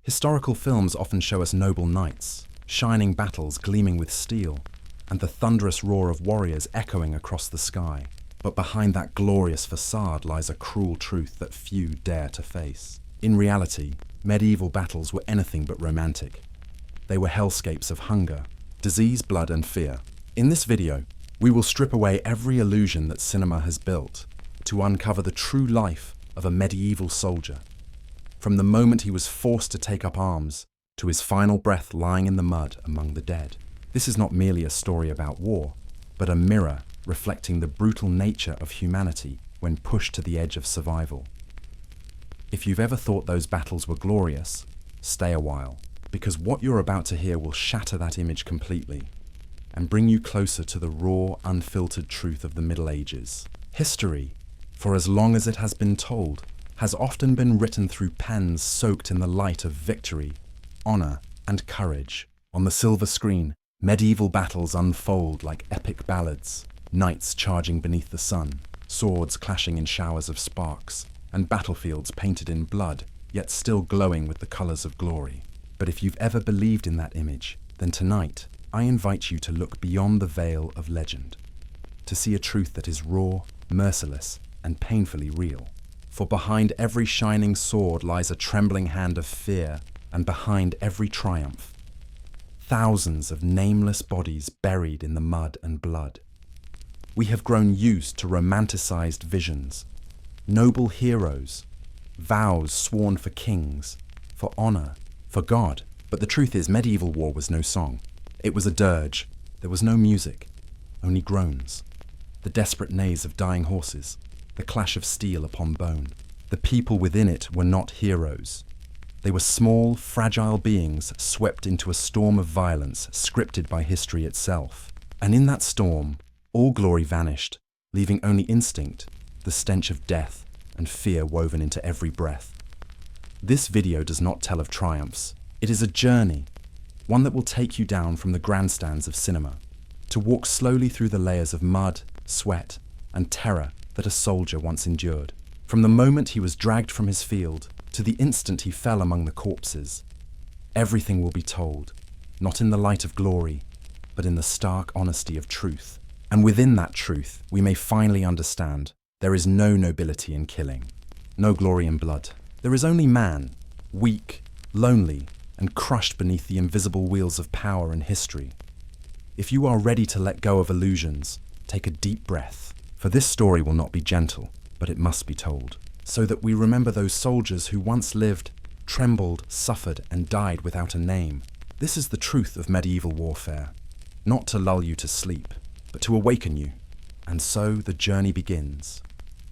Historical films often show us noble knights, shining battles gleaming with steel, and the thunderous roar of warriors echoing across the sky. But behind that glorious facade lies a cruel truth that few dare to face. In reality, medieval battles were anything but romantic. They were hellscapes of hunger, disease, blood, and fear. In this video, we will strip away every illusion that cinema has built to uncover the true life of a medieval soldier. From the moment he was forced to take up arms to his final breath lying in the mud among the dead. This is not merely a story about war, but a mirror reflecting the brutal nature of humanity when pushed to the edge of survival. If you've ever thought those battles were glorious, stay a while, because what you're about to hear will shatter that image completely and bring you closer to the raw, unfiltered truth of the Middle Ages. History, for as long as it has been told, has often been written through pens soaked in the light of victory, honor, and courage. On the silver screen, medieval battles unfold like epic ballads, knights charging beneath the sun, swords clashing in showers of sparks, and battlefields painted in blood, yet still glowing with the colors of glory. But if you've ever believed in that image, then tonight, I invite you to look beyond the veil of legend, to see a truth that is raw, merciless, and painfully real. For behind every shining sword lies a trembling hand of fear, and behind every triumph, thousands of nameless bodies buried in the mud and blood. We have grown used to romanticized visions, noble heroes, vows sworn for kings, for honor, for God. But the truth is, medieval war was no song. It was a dirge. There was no music, only groans, the desperate neighs of dying horses, the clash of steel upon bone. The people within it were not heroes. They were small, fragile beings swept into a storm of violence scripted by history itself. And in that storm, all glory vanished, leaving only instinct, the stench of death, and fear woven into every breath. This video does not tell of triumphs. It is a journey, one that will take you down from the grandstands of cinema, to walk slowly through the layers of mud, sweat, and terror that a soldier once endured. From the moment he was dragged from his field to the instant he fell among the corpses, everything will be told, not in the light of glory, but in the stark honesty of truth. And within that truth, we may finally understand there is no nobility in killing, no glory in blood. There is only man, weak, lonely, and crushed beneath the invisible wheels of power and history. If you are ready to let go of illusions, take a deep breath, for this story will not be gentle, but it must be told, so that we remember those soldiers who once lived, trembled, suffered, and died without a name. This is the truth of medieval warfare, not to lull you to sleep, but to awaken you. And so the journey begins.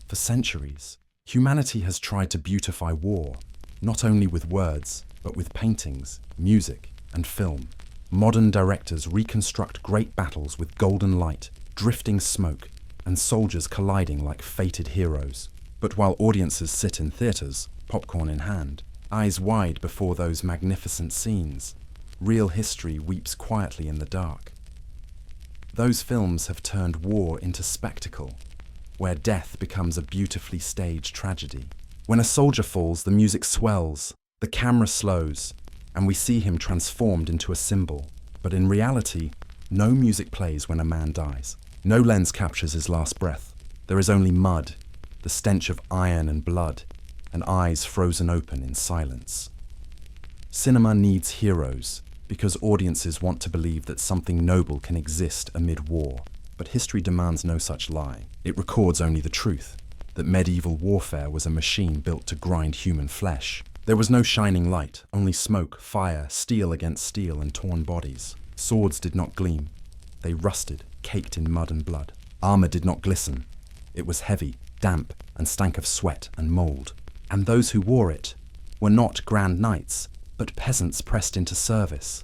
For centuries, humanity has tried to beautify war, not only with words, but with paintings, music, and film. Modern directors reconstruct great battles with golden light, drifting smoke, and soldiers colliding like fated heroes. But while audiences sit in theaters, popcorn in hand, eyes wide before those magnificent scenes, real history weeps quietly in the dark. Those films have turned war into spectacle, where death becomes a beautifully staged tragedy. When a soldier falls, the music swells, the camera slows, and we see him transformed into a symbol. But in reality, no music plays when a man dies. No lens captures his last breath. There is only mud, the stench of iron and blood, and eyes frozen open in silence. Cinema needs heroes, because audiences want to believe that something noble can exist amid war. But history demands no such lie. It records only the truth, that medieval warfare was a machine built to grind human flesh. There was no shining light, only smoke, fire, steel against steel, and torn bodies. Swords did not gleam. They rusted, caked in mud and blood. Armor did not glisten. It was heavy, damp, and stank of sweat and mold. And those who wore it were not grand knights, but peasants pressed into service.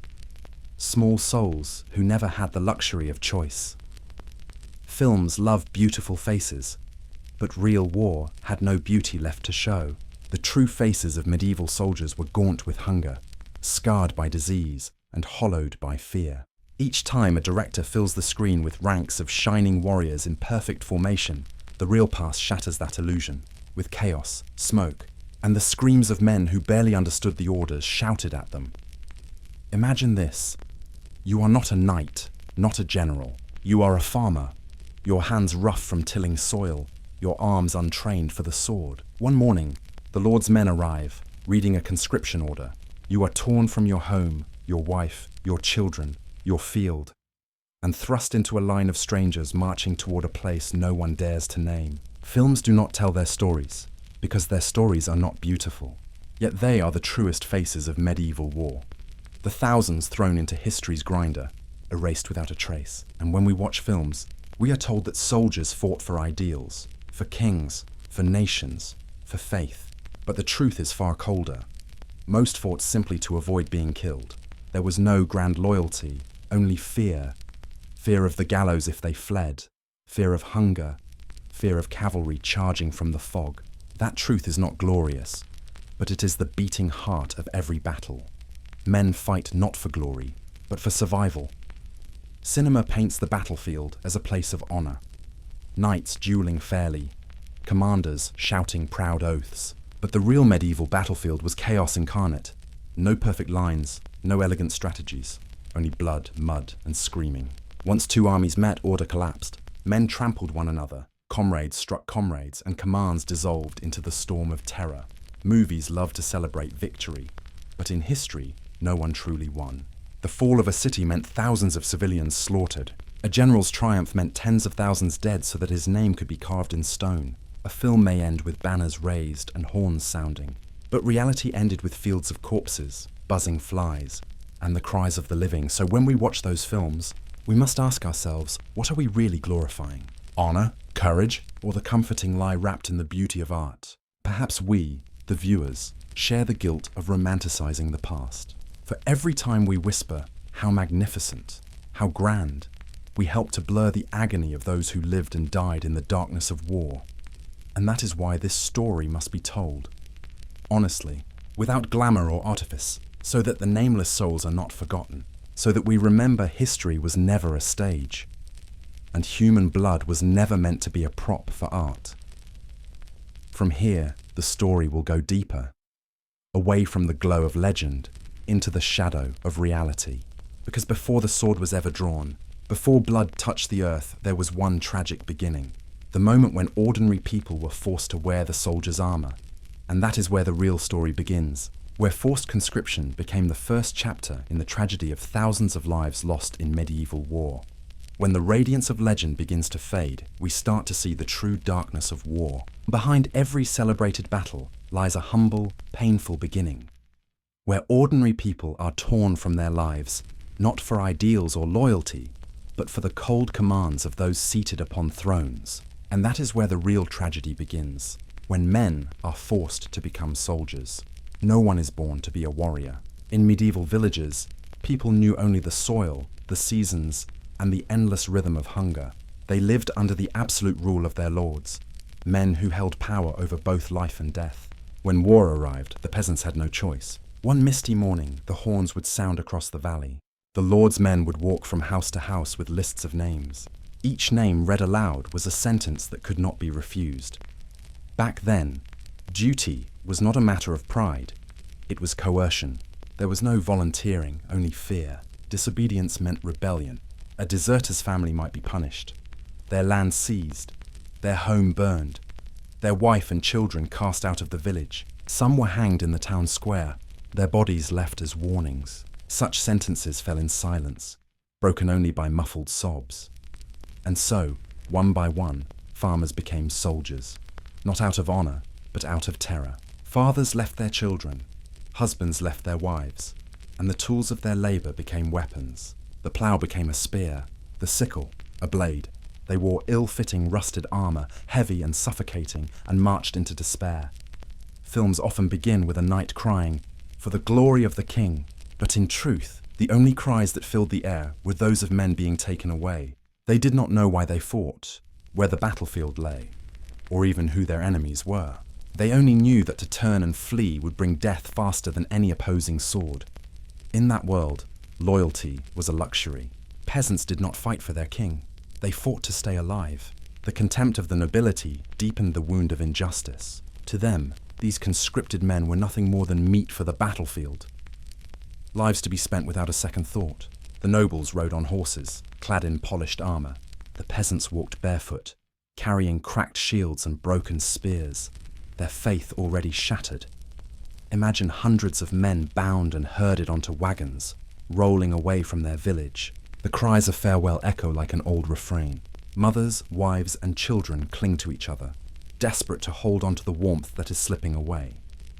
Small souls who never had the luxury of choice. Films love beautiful faces, but real war had no beauty left to show. The true faces of medieval soldiers were gaunt with hunger, scarred by disease, and hollowed by fear. Each time a director fills the screen with ranks of shining warriors in perfect formation, the real past shatters that illusion, with chaos, smoke, and the screams of men who barely understood the orders shouted at them. Imagine this. You are not a knight, not a general. You are a farmer, your hands rough from tilling soil, your arms untrained for the sword. One morning, the Lord's men arrive, reading a conscription order. You are torn from your home, your wife, your children, your field, and thrust into a line of strangers marching toward a place no one dares to name. Films do not tell their stories, because their stories are not beautiful. Yet they are the truest faces of medieval war. The thousands thrown into history's grinder, erased without a trace. And when we watch films, we are told that soldiers fought for ideals, for kings, for nations, for faith. But the truth is far colder. Most fought simply to avoid being killed. There was no grand loyalty, only fear. Fear of the gallows if they fled, fear of hunger, fear of cavalry charging from the fog. That truth is not glorious, but it is the beating heart of every battle. Men fight not for glory, but for survival. Cinema paints the battlefield as a place of honor. Knights dueling fairly, commanders shouting proud oaths. But the real medieval battlefield was chaos incarnate. No perfect lines, no elegant strategies, only blood, mud, and screaming. Once two armies met, order collapsed. Men trampled one another, comrades struck comrades, and commands dissolved into the storm of terror. Movies love to celebrate victory, but in history, no one truly won. The fall of a city meant thousands of civilians slaughtered. A general's triumph meant tens of thousands dead so that his name could be carved in stone. A film may end with banners raised and horns sounding, but reality ended with fields of corpses, buzzing flies, and the cries of the living. So when we watch those films, we must ask ourselves, what are we really glorifying? Honor, courage, or the comforting lie wrapped in the beauty of art? Perhaps we, the viewers, share the guilt of romanticizing the past. For every time we whisper, how magnificent, how grand, we help to blur the agony of those who lived and died in the darkness of war. And that is why this story must be told. Honestly, without glamour or artifice, so that the nameless souls are not forgotten, so that we remember history was never a stage, and human blood was never meant to be a prop for art. From here, the story will go deeper, away from the glow of legend, into the shadow of reality. Because before the sword was ever drawn, before blood touched the earth, there was one tragic beginning. The moment when ordinary people were forced to wear the soldier's armor. And that is where the real story begins, where forced conscription became the first chapter in the tragedy of thousands of lives lost in medieval war. When the radiance of legend begins to fade, we start to see the true darkness of war. Behind every celebrated battle lies a humble, painful beginning, where ordinary people are torn from their lives, not for ideals or loyalty, but for the cold commands of those seated upon thrones. And that is where the real tragedy begins, when men are forced to become soldiers. No one is born to be a warrior. In medieval villages, people knew only the soil, the seasons, and the endless rhythm of hunger. They lived under the absolute rule of their lords, men who held power over both life and death. When war arrived, the peasants had no choice. One misty morning, the horns would sound across the valley. The lord's men would walk from house to house with lists of names. Each name read aloud was a sentence that could not be refused. Back then, duty was not a matter of pride. It was coercion. There was no volunteering, only fear. Disobedience meant rebellion. A deserter's family might be punished, their land seized, their home burned, their wife and children cast out of the village. Some were hanged in the town square, their bodies left as warnings. Such sentences fell in silence, broken only by muffled sobs. And so, one by one, farmers became soldiers, not out of honor, but out of terror. Fathers left their children, husbands left their wives, and the tools of their labor became weapons. The plough became a spear, the sickle, a blade. They wore ill-fitting rusted armor, heavy and suffocating, and marched into despair. Films often begin with a knight crying, "For the glory of the king," but in truth, the only cries that filled the air were those of men being taken away. They did not know why they fought, where the battlefield lay, or even who their enemies were. They only knew that to turn and flee would bring death faster than any opposing sword. In that world, loyalty was a luxury. Peasants did not fight for their king. They fought to stay alive. The contempt of the nobility deepened the wound of injustice. To them, These conscripted men were nothing more than meat for the battlefield. Lives to be spent without a second thought. The nobles rode on horses, clad in polished armor. The peasants walked barefoot, carrying cracked shields and broken spears, their faith already shattered. Imagine hundreds of men bound and herded onto wagons, rolling away from their village. The cries of farewell echo like an old refrain. Mothers, wives, and children cling to each other, desperate to hold on to the warmth that is slipping away.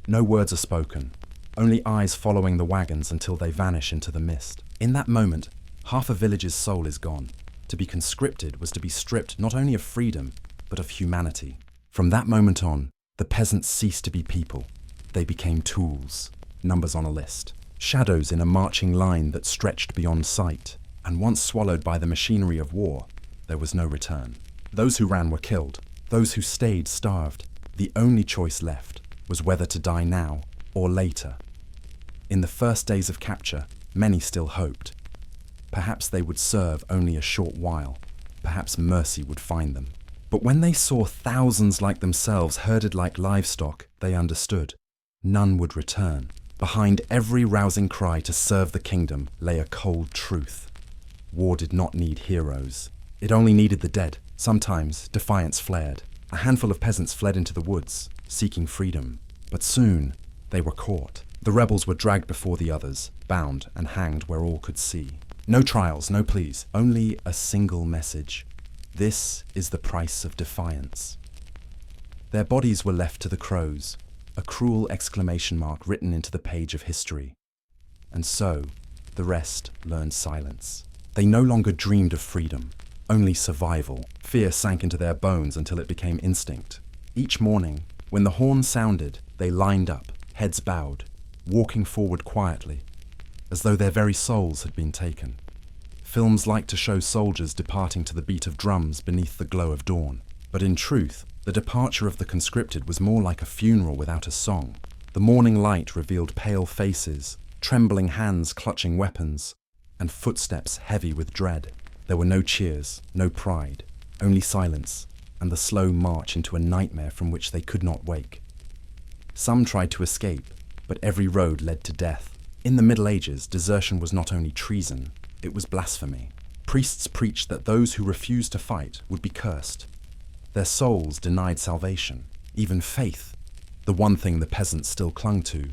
No words are spoken, only eyes following the wagons until they vanish into the mist. In that moment, half a village's soul is gone. To be conscripted was to be stripped not only of freedom, but of humanity. From that moment on, the peasants ceased to be people. They became tools, numbers on a list, shadows in a marching line that stretched beyond sight. And once swallowed by the machinery of war, there was no return. Those who ran were killed. Those who stayed starved. The only choice left was whether to die now or later. In the first days of capture, many still hoped. Perhaps they would serve only a short while. Perhaps mercy would find them. But when they saw thousands like themselves herded like livestock, they understood. None would return. Behind every rousing cry to serve the kingdom lay a cold truth. War did not need heroes. It only needed the dead. Sometimes defiance flared. A handful of peasants fled into the woods, seeking freedom. But soon, they were caught. The rebels were dragged before the others, bound and hanged where all could see. No trials, no pleas, only a single message. This is the price of defiance. Their bodies were left to the crows, a cruel exclamation mark written into the page of history. And so, the rest learned silence. They no longer dreamed of freedom, only survival. Fear sank into their bones until it became instinct. Each morning, when the horn sounded, they lined up, heads bowed, walking forward quietly, as though their very souls had been taken. Films like to show soldiers departing to the beat of drums beneath the glow of dawn. But in truth, the departure of the conscripted was more like a funeral without a song. The morning light revealed pale faces, trembling hands clutching weapons, and footsteps heavy with dread. There were no cheers, no pride, only silence, and the slow march into a nightmare from which they could not wake. Some tried to escape, but every road led to death. In the Middle Ages, desertion was not only treason, it was blasphemy. Priests preached that those who refused to fight would be cursed. Their souls denied salvation. Even faith, the one thing the peasants still clung to,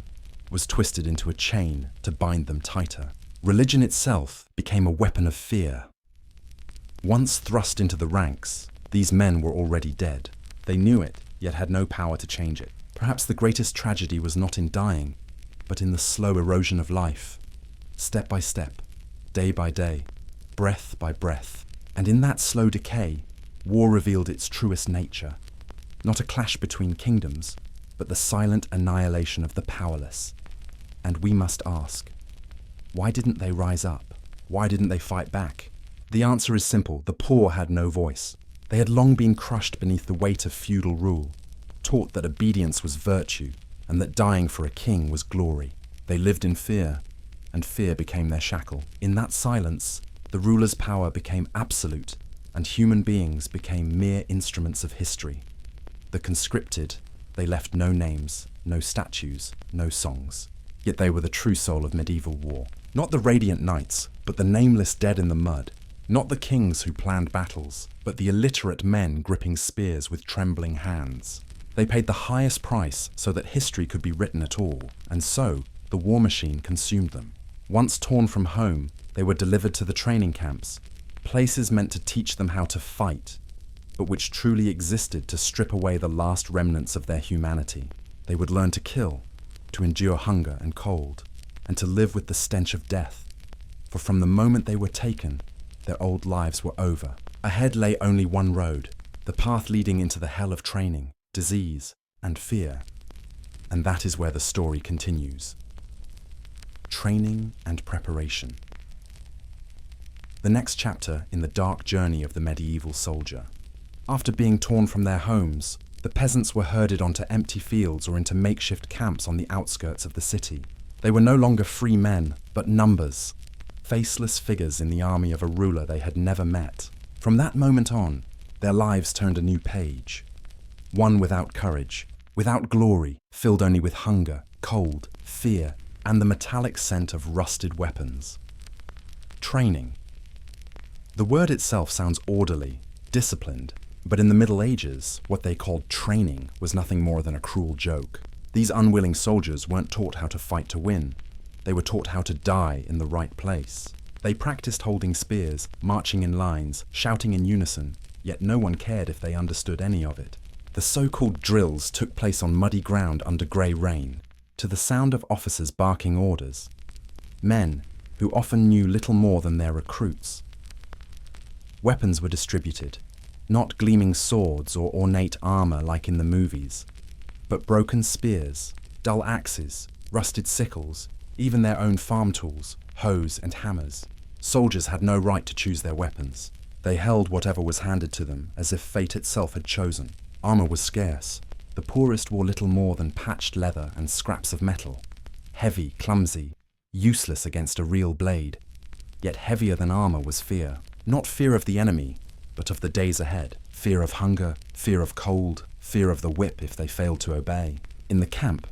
was twisted into a chain to bind them tighter. Religion itself became a weapon of fear. Once thrust into the ranks, these men were already dead. They knew it, yet had no power to change it. Perhaps the greatest tragedy was not in dying, but in the slow erosion of life. Step by step, day by day, breath by breath. And in that slow decay, war revealed its truest nature. Not a clash between kingdoms, but the silent annihilation of the powerless. And we must ask, why didn't they rise up? Why didn't they fight back? The answer is simple. The poor had no voice. They had long been crushed beneath the weight of feudal rule, taught that obedience was virtue and that dying for a king was glory. They lived in fear, and fear became their shackle. In that silence, the ruler's power became absolute, and human beings became mere instruments of history. The conscripted, they left no names, no statues, no songs. Yet they were the true soul of medieval war. Not the radiant knights, but the nameless dead in the mud. Not the kings who planned battles, but the illiterate men gripping spears with trembling hands. They paid the highest price so that history could be written at all, and so the war machine consumed them. Once torn from home, they were delivered to the training camps, places meant to teach them how to fight, but which truly existed to strip away the last remnants of their humanity. They would learn to kill, to endure hunger and cold, and to live with the stench of death. For from the moment they were taken, their old lives were over. Ahead lay only one road, the path leading into the hell of training, disease, and fear. And that is where the story continues. Training and preparation. The next chapter in the dark journey of the medieval soldier. After being torn from their homes, the peasants were herded onto empty fields or into makeshift camps on the outskirts of the city. They were no longer free men, but numbers, faceless figures in the army of a ruler they had never met. From that moment on, their lives turned a new page. One without courage, without glory, filled only with hunger, cold, fear, and the metallic scent of rusted weapons. Training. The word itself sounds orderly, disciplined, but in the Middle Ages, what they called training was nothing more than a cruel joke. These unwilling soldiers weren't taught how to fight to win. They were taught how to die in the right place. They practiced holding spears, marching in lines, shouting in unison, yet no one cared if they understood any of it. The so-called drills took place on muddy ground under grey rain, to the sound of officers barking orders. Men, who often knew little more than their recruits. Weapons were distributed, not gleaming swords or ornate armor like in the movies, but broken spears, dull axes, rusted sickles, even their own farm tools, hoes and hammers. Soldiers had no right to choose their weapons. They held whatever was handed to them as if fate itself had chosen. Armor was scarce. The poorest wore little more than patched leather and scraps of metal. Heavy, clumsy, useless against a real blade. Yet heavier than armor was fear. Not fear of the enemy, but of the days ahead. Fear of hunger, fear of cold, fear of the whip if they failed to obey. In the camp,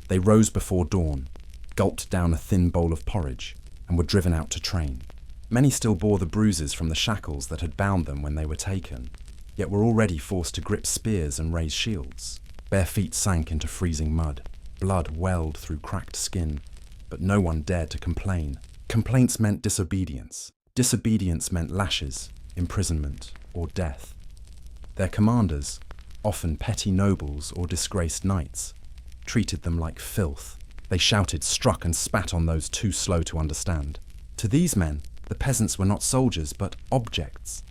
they rose before dawn, gulped down a thin bowl of porridge, and were driven out to train. Many still bore the bruises from the shackles that had bound them when they were taken, yet were already forced to grip spears and raise shields. Bare feet sank into freezing mud. Blood welled through cracked skin, but no one dared to complain. Complaints meant disobedience. Disobedience meant lashes, imprisonment, or death. Their commanders, often petty nobles or disgraced knights, treated them like filth. They shouted, struck, and spat on those too slow to understand. To these men, the peasants were not soldiers, but objects.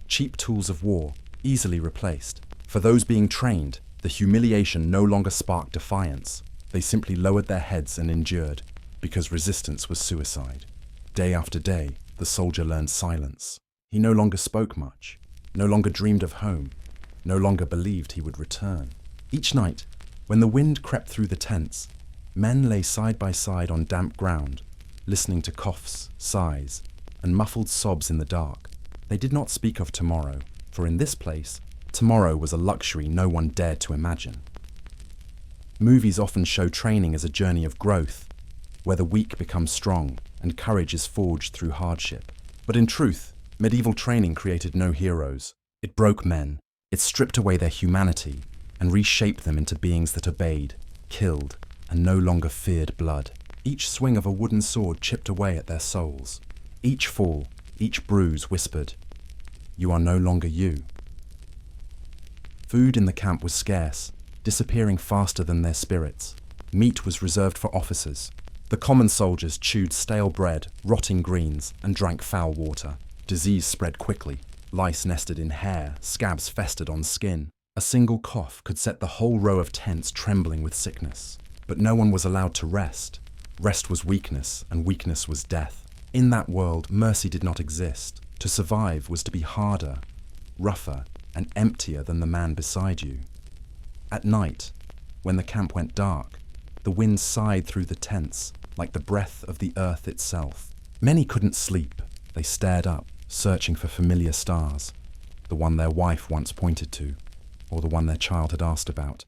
Cheap tools of war, easily replaced. For those being trained, the humiliation no longer sparked defiance. They simply lowered their heads and endured, because resistance was suicide. Day after day, the soldier learned silence. He no longer spoke much, no longer dreamed of home, no longer believed he would return. Each night, when the wind crept through the tents, men lay side by side on damp ground, listening to coughs, sighs, and muffled sobs in the dark. They did not speak of tomorrow, for in this place, tomorrow was a luxury no one dared to imagine. Movies often show training as a journey of growth, where the weak become strong and courage is forged through hardship. But in truth, medieval training created no heroes. It broke men, it stripped away their humanity, and reshaped them into beings that obeyed, killed, and no longer feared blood. Each swing of a wooden sword chipped away at their souls. Each fall, each bruise whispered, "You are no longer you." Food in the camp was scarce, disappearing faster than their spirits. Meat was reserved for officers. The common soldiers chewed stale bread, rotting greens, and drank foul water. Disease spread quickly. Lice nested in hair, scabs festered on skin. A single cough could set the whole row of tents trembling with sickness. But no one was allowed to rest. Rest was weakness, and weakness was death. In that world, mercy did not exist. To survive was to be harder, rougher, and emptier than the man beside you. At night, when the camp went dark, the wind sighed through the tents like the breath of the earth itself. Many couldn't sleep. They stared up, searching for familiar stars, the one their wife once pointed to, or the one their child had asked about.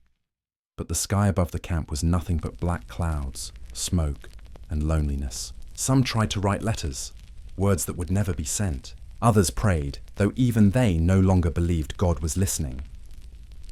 But the sky above the camp was nothing but black clouds, smoke, and loneliness. Some tried to write letters, words that would never be sent. Others prayed, though even they no longer believed God was listening.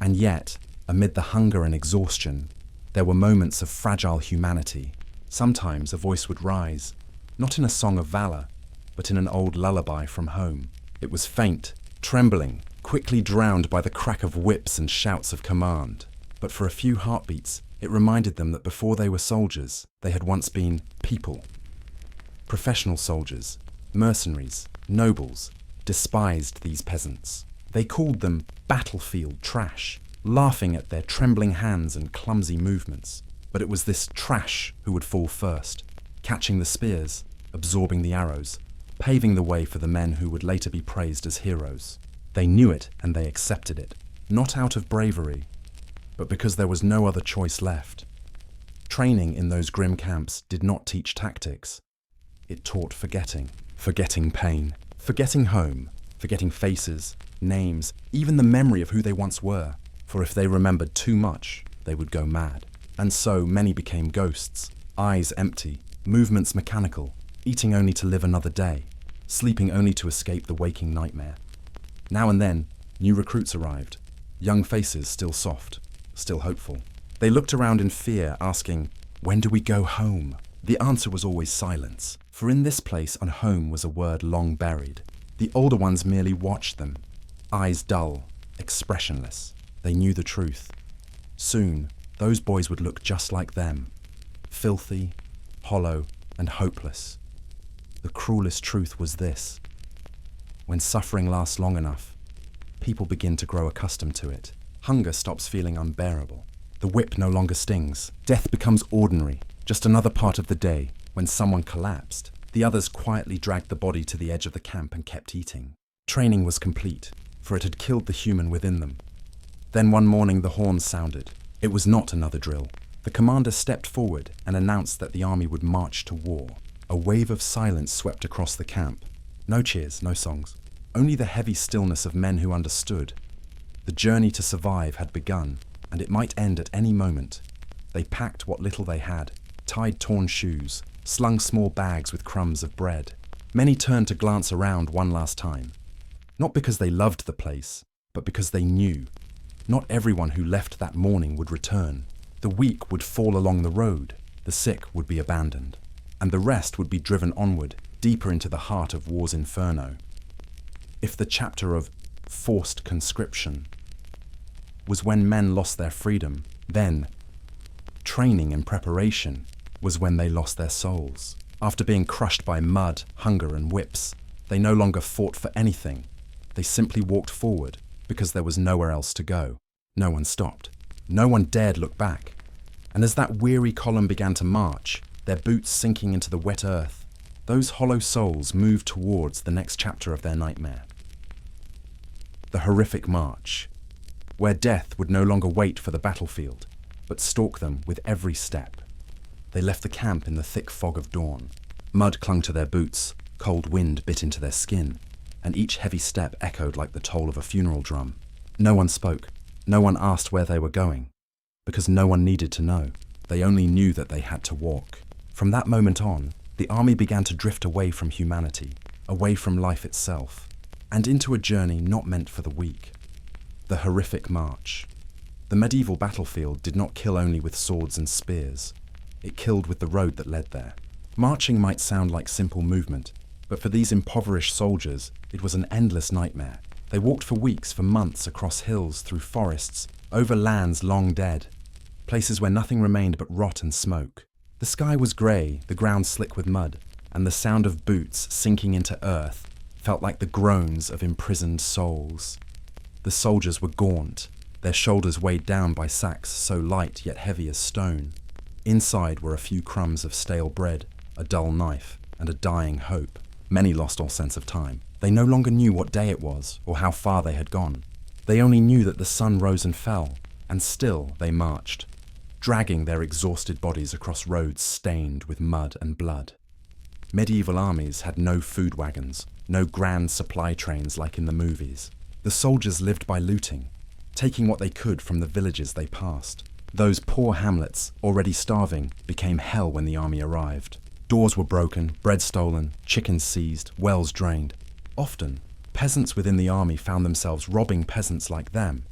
And yet, amid the hunger and exhaustion, there were moments of fragile humanity. Sometimes a voice would rise, not in a song of valor, but in an old lullaby from home. It was faint, trembling, quickly drowned by the crack of whips and shouts of command. But for a few heartbeats, it reminded them that before they were soldiers, they had once been people. Professional soldiers, mercenaries, nobles, despised these peasants. They called them battlefield trash, laughing at their trembling hands and clumsy movements. But it was this trash who would fall first, catching the spears, absorbing the arrows, paving the way for the men who would later be praised as heroes. They knew it and they accepted it, not out of bravery, but because there was no other choice left. Training in those grim camps did not teach tactics. It taught forgetting pain, forgetting home, forgetting faces, names, even the memory of who they once were. For if they remembered too much, they would go mad. And so many became ghosts, eyes empty, movements mechanical, eating only to live another day, sleeping only to escape the waking nightmare. Now and then, new recruits arrived, young faces still soft, still hopeful. They looked around in fear, asking, "When do we go home?" The answer was always silence, for in this place and home was a word long buried. The older ones merely watched them, eyes dull, expressionless. They knew the truth. Soon, those boys would look just like them, filthy, hollow, and hopeless. The cruelest truth was this: when suffering lasts long enough, people begin to grow accustomed to it. Hunger stops feeling unbearable. The whip no longer stings. Death becomes ordinary, just another part of the day. When someone collapsed, the others quietly dragged the body to the edge of the camp and kept eating. Training was complete, for it had killed the human within them. Then one morning the horns sounded. It was not another drill. The commander stepped forward and announced that the army would march to war. A wave of silence swept across the camp. No cheers, no songs. Only the heavy stillness of men who understood. The journey to survive had begun, and it might end at any moment. They packed what little they had, tied torn shoes, slung small bags with crumbs of bread. Many turned to glance around one last time. Not because they loved the place, but because they knew. Not everyone who left that morning would return. The weak would fall along the road, the sick would be abandoned, and the rest would be driven onward, deeper into the heart of war's inferno. If the chapter of forced conscription was when men lost their freedom, then training and preparation was when they lost their souls. After being crushed by mud, hunger, and whips, they no longer fought for anything. They simply walked forward because there was nowhere else to go. No one stopped. No one dared look back. And as that weary column began to march, their boots sinking into the wet earth, those hollow souls moved towards the next chapter of their nightmare. The horrific march, where death would no longer wait for the battlefield, but stalk them with every step. They left the camp in the thick fog of dawn. Mud clung to their boots, cold wind bit into their skin, and each heavy step echoed like the toll of a funeral drum. No one spoke. No one asked where they were going, because no one needed to know. They only knew that they had to walk. From that moment on, the army began to drift away from humanity, away from life itself, and into a journey not meant for the weak. The horrific march. The medieval battlefield did not kill only with swords and spears. It killed with the road that led there. Marching might sound like simple movement, but for these impoverished soldiers, it was an endless nightmare. They walked for weeks, for months, across hills, through forests, over lands long dead, places where nothing remained but rot and smoke. The sky was grey, the ground slick with mud, and the sound of boots sinking into earth felt like the groans of imprisoned souls. The soldiers were gaunt, their shoulders weighed down by sacks so light yet heavy as stone. Inside were a few crumbs of stale bread, a dull knife, and a dying hope. Many lost all sense of time. They no longer knew what day it was or how far they had gone. They only knew that the sun rose and fell, and still they marched, dragging their exhausted bodies across roads stained with mud and blood. Medieval armies had no food wagons, no grand supply trains like in the movies. The soldiers lived by looting, taking what they could from the villages they passed. Those poor hamlets, already starving, became hell when the army arrived. Doors were broken, bread stolen, chickens seized, wells drained. Often, peasants within the army found themselves robbing peasants like them.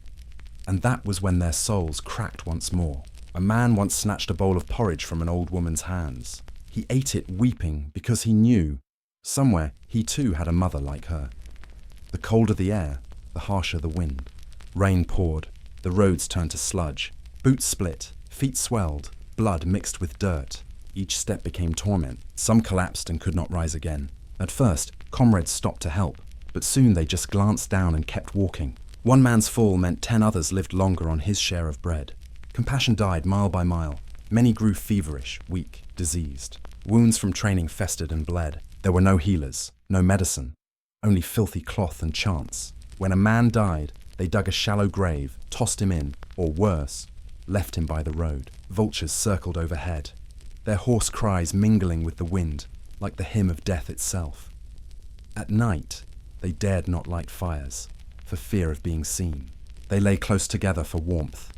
And that was when their souls cracked once more. A man once snatched a bowl of porridge from an old woman's hands. He ate it weeping because he knew, somewhere, he too had a mother like her. The colder the air, the harsher the wind. Rain poured, the roads turned to sludge. Boots split, feet swelled, blood mixed with dirt. Each step became torment. Some collapsed and could not rise again. At first, comrades stopped to help, but soon they just glanced down and kept walking. One man's fall meant 10 others lived longer on his share of bread. Compassion died mile by mile. Many grew feverish, weak, diseased. Wounds from training festered and bled. There were no healers, no medicine, only filthy cloth and chance. When a man died, they dug a shallow grave, tossed him in, or worse, left him by the road. Vultures circled overhead, their hoarse cries mingling with the wind, like the hymn of death itself. At night, they dared not light fires, for fear of being seen. They lay close together for warmth,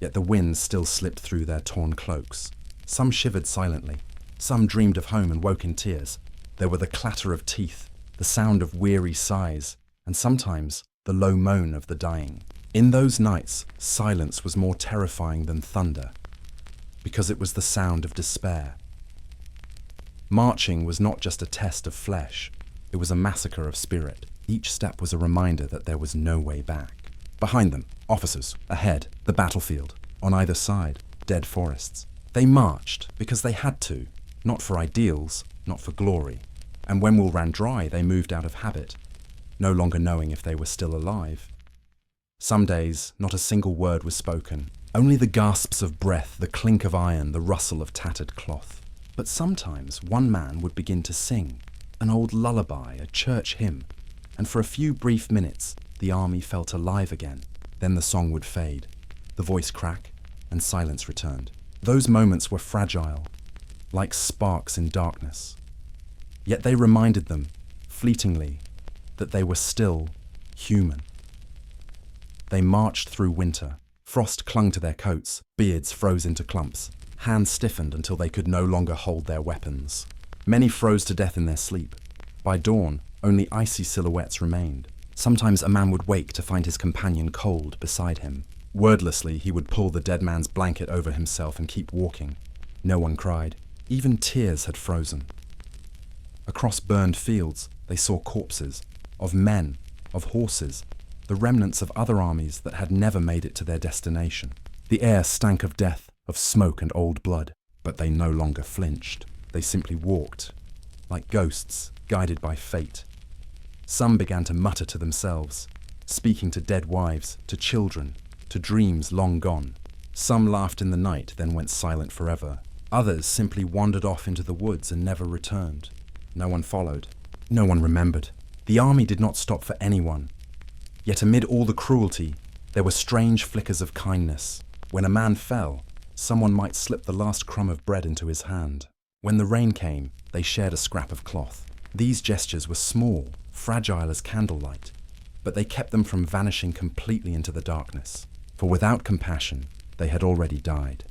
Yet the wind still slipped through their torn cloaks. Some shivered silently. Some dreamed of home and woke in tears. There were the clatter of teeth, the sound of weary sighs, and sometimes the low moan of the dying. In those nights, silence was more terrifying than thunder, because it was the sound of despair. Marching was not just a test of flesh, it was a massacre of spirit. Each step was a reminder that there was no way back. Behind them, officers. Ahead, the battlefield. On either side, dead forests. They marched because they had to, not for ideals, not for glory. And when wool ran dry, they moved out of habit, no longer knowing if they were still alive. Some days, not a single word was spoken, only the gasps of breath, the clink of iron, the rustle of tattered cloth. But sometimes one man would begin to sing, an old lullaby, a church hymn, and for a few brief minutes, the army felt alive again. Then the song would fade, the voice crack, and silence returned. Those moments were fragile, like sparks in darkness. Yet they reminded them, fleetingly, that they were still human. They marched through winter. Frost clung to their coats, beards froze into clumps, hands stiffened until they could no longer hold their weapons. Many froze to death in their sleep. By dawn, only icy silhouettes remained. Sometimes a man would wake to find his companion cold beside him. Wordlessly, he would pull the dead man's blanket over himself and keep walking. No one cried. Even tears had frozen. Across burned fields, they saw corpses, of men, of horses, the remnants of other armies that had never made it to their destination. The air stank of death, of smoke and old blood, but they no longer flinched. They simply walked, like ghosts, guided by fate. Some began to mutter to themselves, speaking to dead wives, to children, to dreams long gone. Some laughed in the night, then went silent forever. Others simply wandered off into the woods and never returned. No one followed. No one remembered. The army did not stop for anyone. Yet amid all the cruelty, there were strange flickers of kindness. When a man fell, someone might slip the last crumb of bread into his hand. When the rain came, they shared a scrap of cloth. These gestures were small, fragile as candlelight, but they kept them from vanishing completely into the darkness. For without compassion, they had already died.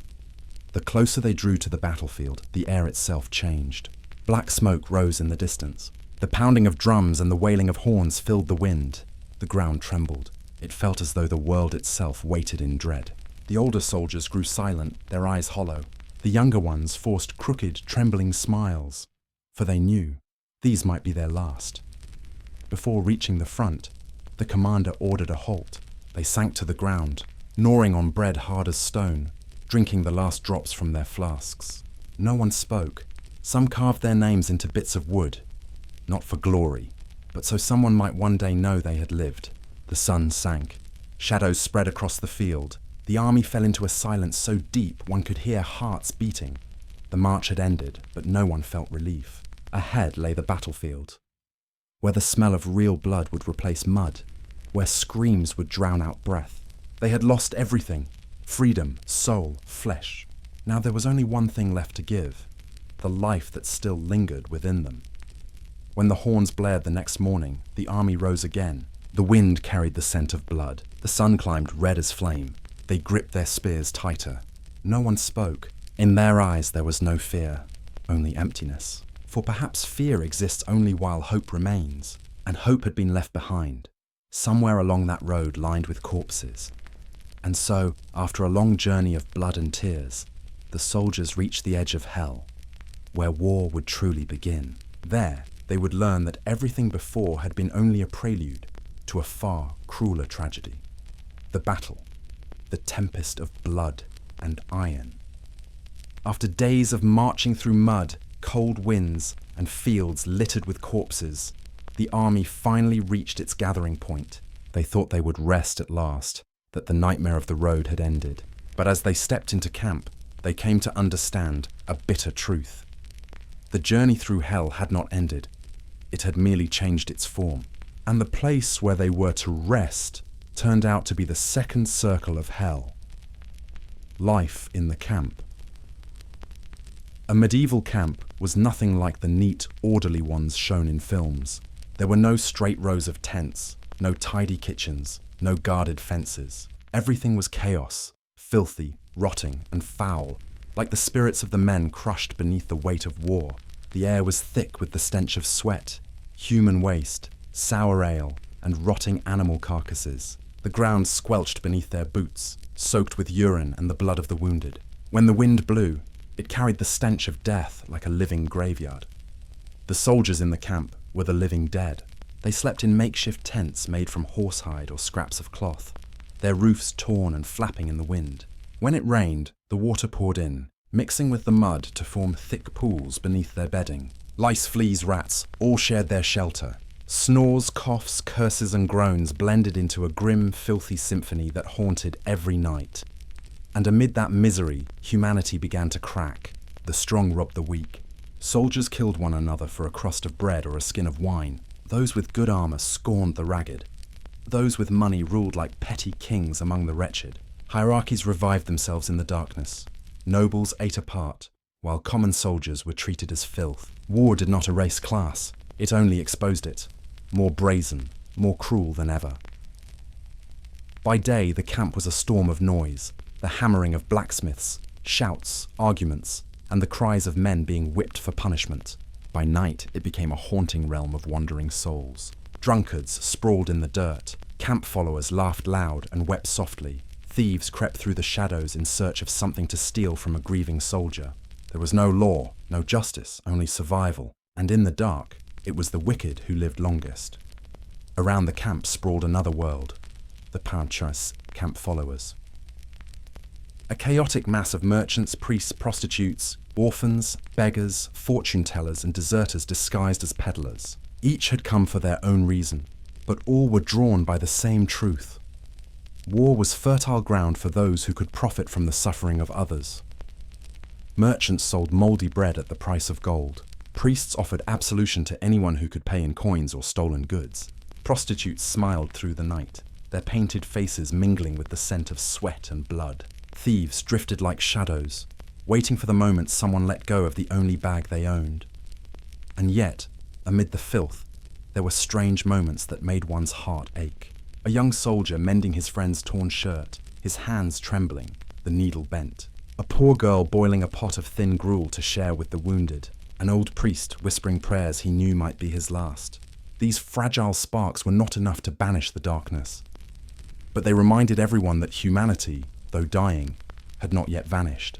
The closer they drew to the battlefield, the air itself changed. Black smoke rose in the distance. The pounding of drums and the wailing of horns filled the wind. The ground trembled. It felt as though the world itself waited in dread. The older soldiers grew silent, their eyes hollow. The younger ones forced crooked, trembling smiles, for they knew these might be their last. Before reaching the front, the commander ordered a halt. They sank to the ground, gnawing on bread hard as stone, drinking the last drops from their flasks. No one spoke. Some carved their names into bits of wood, not for glory, but so someone might one day know they had lived. The sun sank. Shadows spread across the field. The army fell into a silence so deep one could hear hearts beating. The march had ended, but no one felt relief. Ahead lay the battlefield, where the smell of real blood would replace mud, where screams would drown out breath. They had lost everything: freedom, soul, flesh. Now there was only one thing left to give: the life that still lingered within them. When the horns blared the next morning, the army rose again. The wind carried the scent of blood. The sun climbed red as flame. They gripped their spears tighter. No one spoke. In their eyes there was no fear, only emptiness. For perhaps fear exists only while hope remains, and hope had been left behind, somewhere along that road lined with corpses. And so, after a long journey of blood and tears, the soldiers reached the edge of hell, where war would truly begin. There, they would learn that everything before had been only a prelude to a far crueler tragedy. The battle, the tempest of blood and iron. After days of marching through mud, cold winds, and fields littered with corpses, the army finally reached its gathering point. They thought they would rest at last, that the nightmare of the road had ended. But as they stepped into camp, they came to understand a bitter truth. The journey through hell had not ended. It had merely changed its form. And the place where they were to rest turned out to be the second circle of hell. Life in the camp. A medieval camp was nothing like the neat, orderly ones shown in films. There were no straight rows of tents, no tidy kitchens, no guarded fences. Everything was chaos, filthy, rotting, and foul, like the spirits of the men crushed beneath the weight of war. The air was thick with the stench of sweat, human waste, sour ale, and rotting animal carcasses. The ground squelched beneath their boots, soaked with urine and the blood of the wounded. When the wind blew, it carried the stench of death like a living graveyard. The soldiers in the camp were the living dead. They slept in makeshift tents made from horsehide or scraps of cloth, their roofs torn and flapping in the wind. When it rained, the water poured in, mixing with the mud to form thick pools beneath their bedding. Lice, fleas, rats all shared their shelter. Snores, coughs, curses and groans blended into a grim, filthy symphony that haunted every night. And amid that misery, humanity began to crack. The strong robbed the weak. Soldiers killed one another for a crust of bread or a skin of wine. Those with good armor scorned the ragged. Those with money ruled like petty kings among the wretched. Hierarchies revived themselves in the darkness. Nobles ate apart, while common soldiers were treated as filth. War did not erase class, it only exposed it, more brazen, more cruel than ever. By day, the camp was a storm of noise, the hammering of blacksmiths, shouts, arguments, and the cries of men being whipped for punishment. By night, it became a haunting realm of wandering souls. Drunkards sprawled in the dirt, camp followers laughed loud and wept softly. Thieves crept through the shadows in search of something to steal from a grieving soldier. There was no law, no justice, only survival. And in the dark, it was the wicked who lived longest. Around the camp sprawled another world, the Parchas camp followers. A chaotic mass of merchants, priests, prostitutes, orphans, beggars, fortune-tellers and deserters disguised as peddlers. Each had come for their own reason, but all were drawn by the same truth. War was fertile ground for those who could profit from the suffering of others. Merchants sold mouldy bread at the price of gold. Priests offered absolution to anyone who could pay in coins or stolen goods. Prostitutes smiled through the night, their painted faces mingling with the scent of sweat and blood. Thieves drifted like shadows, waiting for the moment someone let go of the only bag they owned. And yet, amid the filth, there were strange moments that made one's heart ache. A young soldier mending his friend's torn shirt, his hands trembling, the needle bent. A poor girl boiling a pot of thin gruel to share with the wounded. An old priest whispering prayers he knew might be his last. These fragile sparks were not enough to banish the darkness. But they reminded everyone that humanity, though dying, had not yet vanished.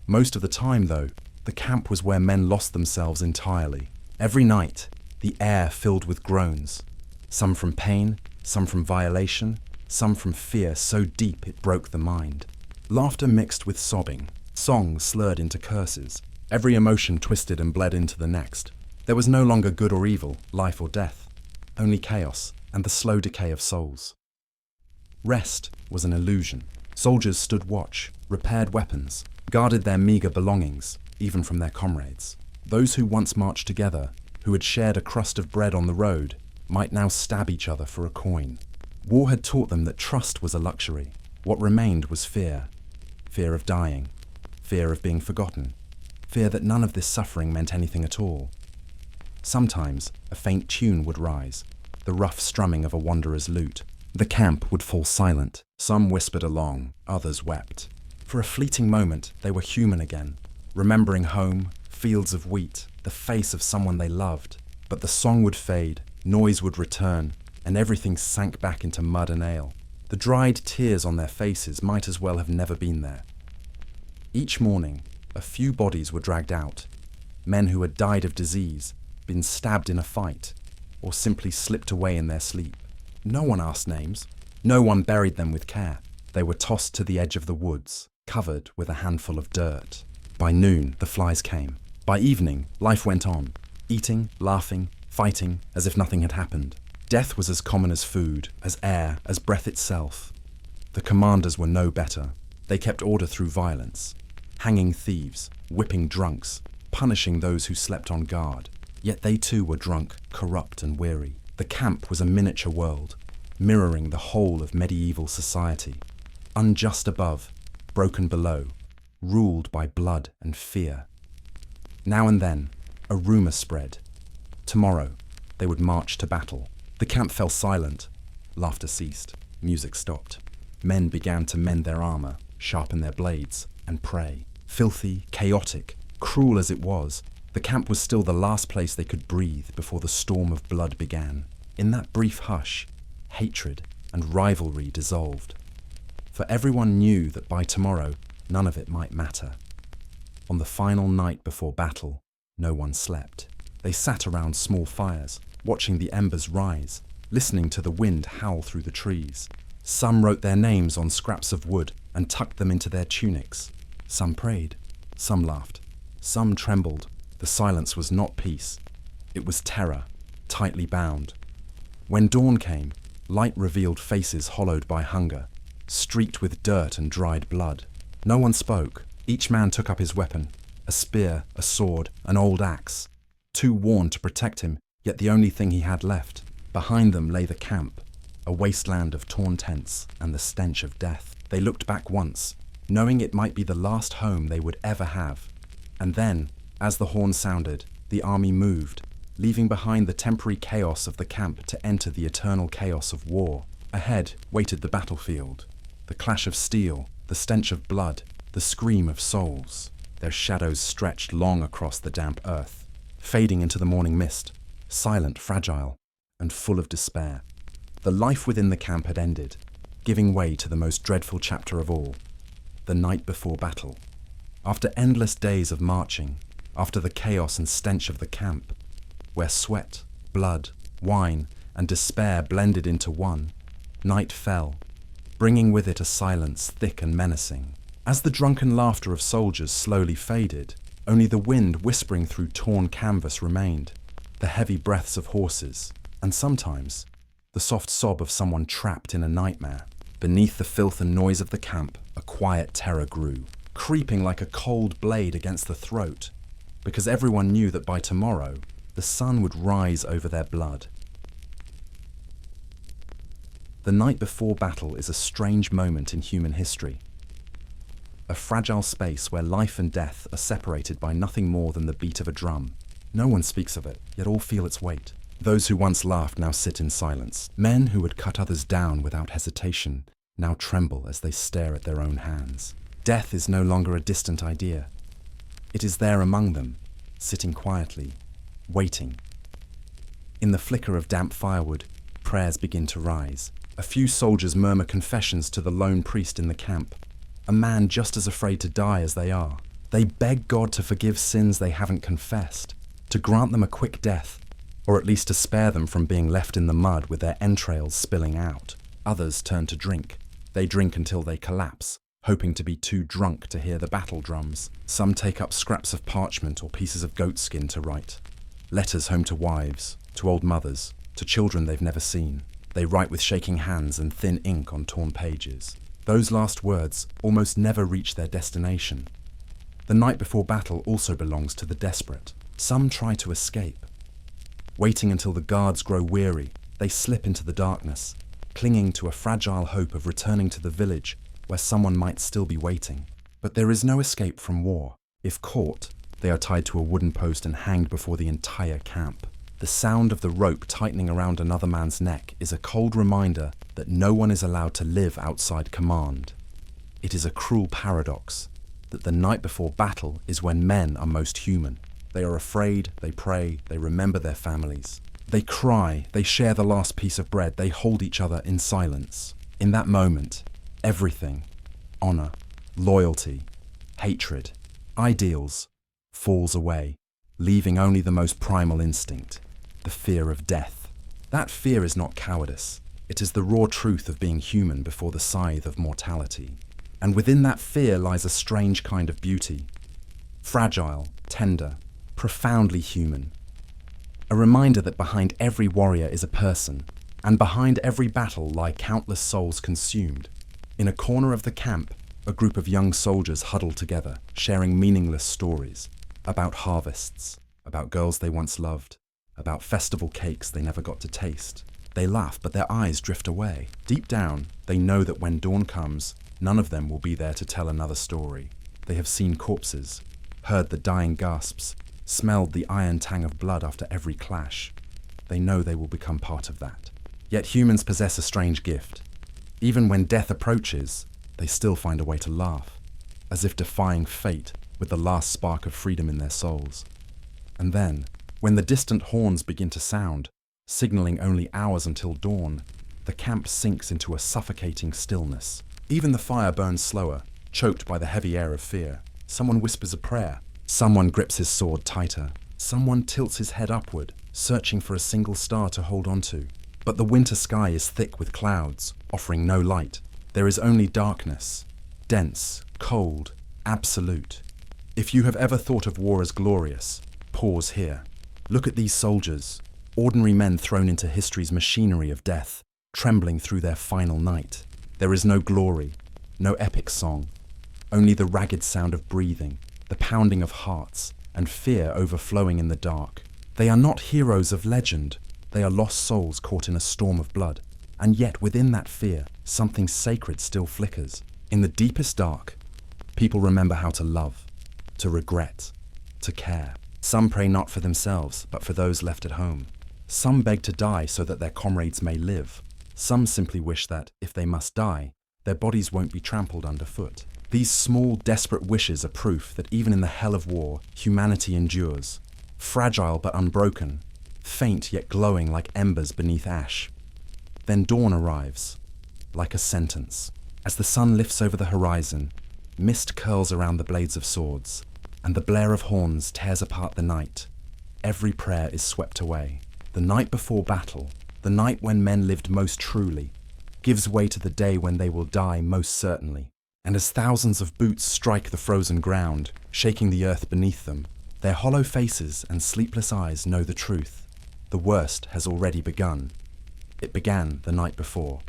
Most of the time, though, the camp was where men lost themselves entirely. Every night, the air filled with groans, some from pain, some from violation, some from fear so deep it broke the mind. Laughter mixed with sobbing, songs slurred into curses, every emotion twisted and bled into the next. There was no longer good or evil, life or death, only chaos and the slow decay of souls. Rest was an illusion. Soldiers stood watch, repaired weapons, guarded their meager belongings, even from their comrades. Those who once marched together, who had shared a crust of bread on the road, might now stab each other for a coin. War had taught them that trust was a luxury. What remained was fear. Fear of dying. Fear of being forgotten. Fear that none of this suffering meant anything at all. Sometimes a faint tune would rise, the rough strumming of a wanderer's lute. The camp would fall silent. Some whispered along, others wept. For a fleeting moment, they were human again, remembering home, fields of wheat, the face of someone they loved. But the song would fade, noise would return, and everything sank back into mud and ale. The dried tears on their faces might as well have never been there. Each morning, a few bodies were dragged out. Men who had died of disease, been stabbed in a fight, or simply slipped away in their sleep. No one asked names. No one buried them with care. They were tossed to the edge of the woods, covered with a handful of dirt. By noon, the flies came. By evening, life went on, eating, laughing, fighting as if nothing had happened. Death was as common as food, as air, as breath itself. The commanders were no better. They kept order through violence, hanging thieves, whipping drunks, punishing those who slept on guard. Yet they too were drunk, corrupt and weary. The camp was a miniature world, mirroring the whole of medieval society. Unjust above, broken below, ruled by blood and fear. Now and then, a rumour spread. Tomorrow, they would march to battle. The camp fell silent. Laughter ceased. Music stopped. Men began to mend their armor, sharpen their blades, and pray. Filthy, chaotic, cruel as it was, the camp was still the last place they could breathe before the storm of blood began. In that brief hush, hatred and rivalry dissolved. For everyone knew that by tomorrow, none of it might matter. On the final night before battle, no one slept. They sat around small fires, watching the embers rise, listening to the wind howl through the trees. Some wrote their names on scraps of wood and tucked them into their tunics. Some prayed, some laughed, some trembled. The silence was not peace. It was terror, tightly bound. When dawn came, light revealed faces hollowed by hunger, streaked with dirt and dried blood. No one spoke. Each man took up his weapon, a spear, a sword, an old axe. Too worn to protect him, yet the only thing he had left. Behind them lay the camp, a wasteland of torn tents and the stench of death. They looked back once, knowing it might be the last home they would ever have. And then, as the horn sounded, the army moved, leaving behind the temporary chaos of the camp to enter the eternal chaos of war. Ahead waited the battlefield, the clash of steel, the stench of blood, the scream of souls. Their shadows stretched long across the damp earth, fading into the morning mist, silent, fragile, and full of despair. The life within the camp had ended, giving way to the most dreadful chapter of all, the night before battle. After endless days of marching, after the chaos and stench of the camp, where sweat, blood, wine, and despair blended into one, night fell, bringing with it a silence thick and menacing. As the drunken laughter of soldiers slowly faded, only the wind whispering through torn canvas remained, the heavy breaths of horses, and sometimes the soft sob of someone trapped in a nightmare. Beneath the filth and noise of the camp, a quiet terror grew, creeping like a cold blade against the throat, because everyone knew that by tomorrow, the sun would rise over their blood. The night before battle is a strange moment in human history. A fragile space where life and death are separated by nothing more than the beat of a drum. No one speaks of it, yet all feel its weight. Those who once laughed now sit in silence. Men who would cut others down without hesitation now tremble as they stare at their own hands. Death is no longer a distant idea. It is there among them, sitting quietly, waiting. In the flicker of damp firewood, prayers begin to rise. A few soldiers murmur confessions to the lone priest in the camp, a man just as afraid to die as they are. They beg God to forgive sins they haven't confessed, to grant them a quick death, or at least to spare them from being left in the mud with their entrails spilling out. Others turn to drink. They drink until they collapse, hoping to be too drunk to hear the battle drums. Some take up scraps of parchment or pieces of goatskin to write. Letters home to wives, to old mothers, to children they've never seen. They write with shaking hands and thin ink on torn pages. Those last words almost never reach their destination. The night before battle also belongs to the desperate. Some try to escape. Waiting until the guards grow weary, they slip into the darkness, clinging to a fragile hope of returning to the village where someone might still be waiting. But there is no escape from war. If caught, they are tied to a wooden post and hanged before the entire camp. The sound of the rope tightening around another man's neck is a cold reminder that no one is allowed to live outside command. It is a cruel paradox that the night before battle is when men are most human. They are afraid, they pray, they remember their families. They cry, they share the last piece of bread, they hold each other in silence. In that moment, everything, honor, loyalty, hatred, ideals, falls away, leaving only the most primal instinct, the fear of death. That fear is not cowardice. It is the raw truth of being human before the scythe of mortality. And within that fear lies a strange kind of beauty. Fragile, tender, profoundly human. A reminder that behind every warrior is a person, and behind every battle lie countless souls consumed. In a corner of the camp, a group of young soldiers huddle together, sharing meaningless stories about harvests, about girls they once loved, about festival cakes they never got to taste. They laugh, but their eyes drift away. Deep down, they know that when dawn comes, none of them will be there to tell another story. They have seen corpses, heard the dying gasps, smelled the iron tang of blood after every clash. They know they will become part of that. Yet humans possess a strange gift. Even when death approaches, they still find a way to laugh, as if defying fate with the last spark of freedom in their souls. And then, when the distant horns begin to sound, signaling only hours until dawn, the camp sinks into a suffocating stillness. Even the fire burns slower, choked by the heavy air of fear. Someone whispers a prayer. Someone grips his sword tighter. Someone tilts his head upward, searching for a single star to hold onto. But the winter sky is thick with clouds, offering no light. There is only darkness, dense, cold, absolute. If you have ever thought of war as glorious, pause here. Look at these soldiers, ordinary men thrown into history's machinery of death, trembling through their final night. There is no glory, no epic song, only the ragged sound of breathing, the pounding of hearts, and fear overflowing in the dark. They are not heroes of legend, they are lost souls caught in a storm of blood. And yet within that fear, something sacred still flickers. In the deepest dark, people remember how to love, to regret, to care. Some pray not for themselves, but for those left at home. Some beg to die so that their comrades may live. Some simply wish that, if they must die, their bodies won't be trampled underfoot. These small, desperate wishes are proof that even in the hell of war, humanity endures. Fragile but unbroken, faint yet glowing like embers beneath ash. Then dawn arrives, like a sentence. As the sun lifts over the horizon, mist curls around the blades of swords, and the blare of horns tears apart the night. Every prayer is swept away. The night before battle, the night when men lived most truly, gives way to the day when they will die most certainly. And as thousands of boots strike the frozen ground, shaking the earth beneath them, their hollow faces and sleepless eyes know the truth. The worst has already begun. It began the night before.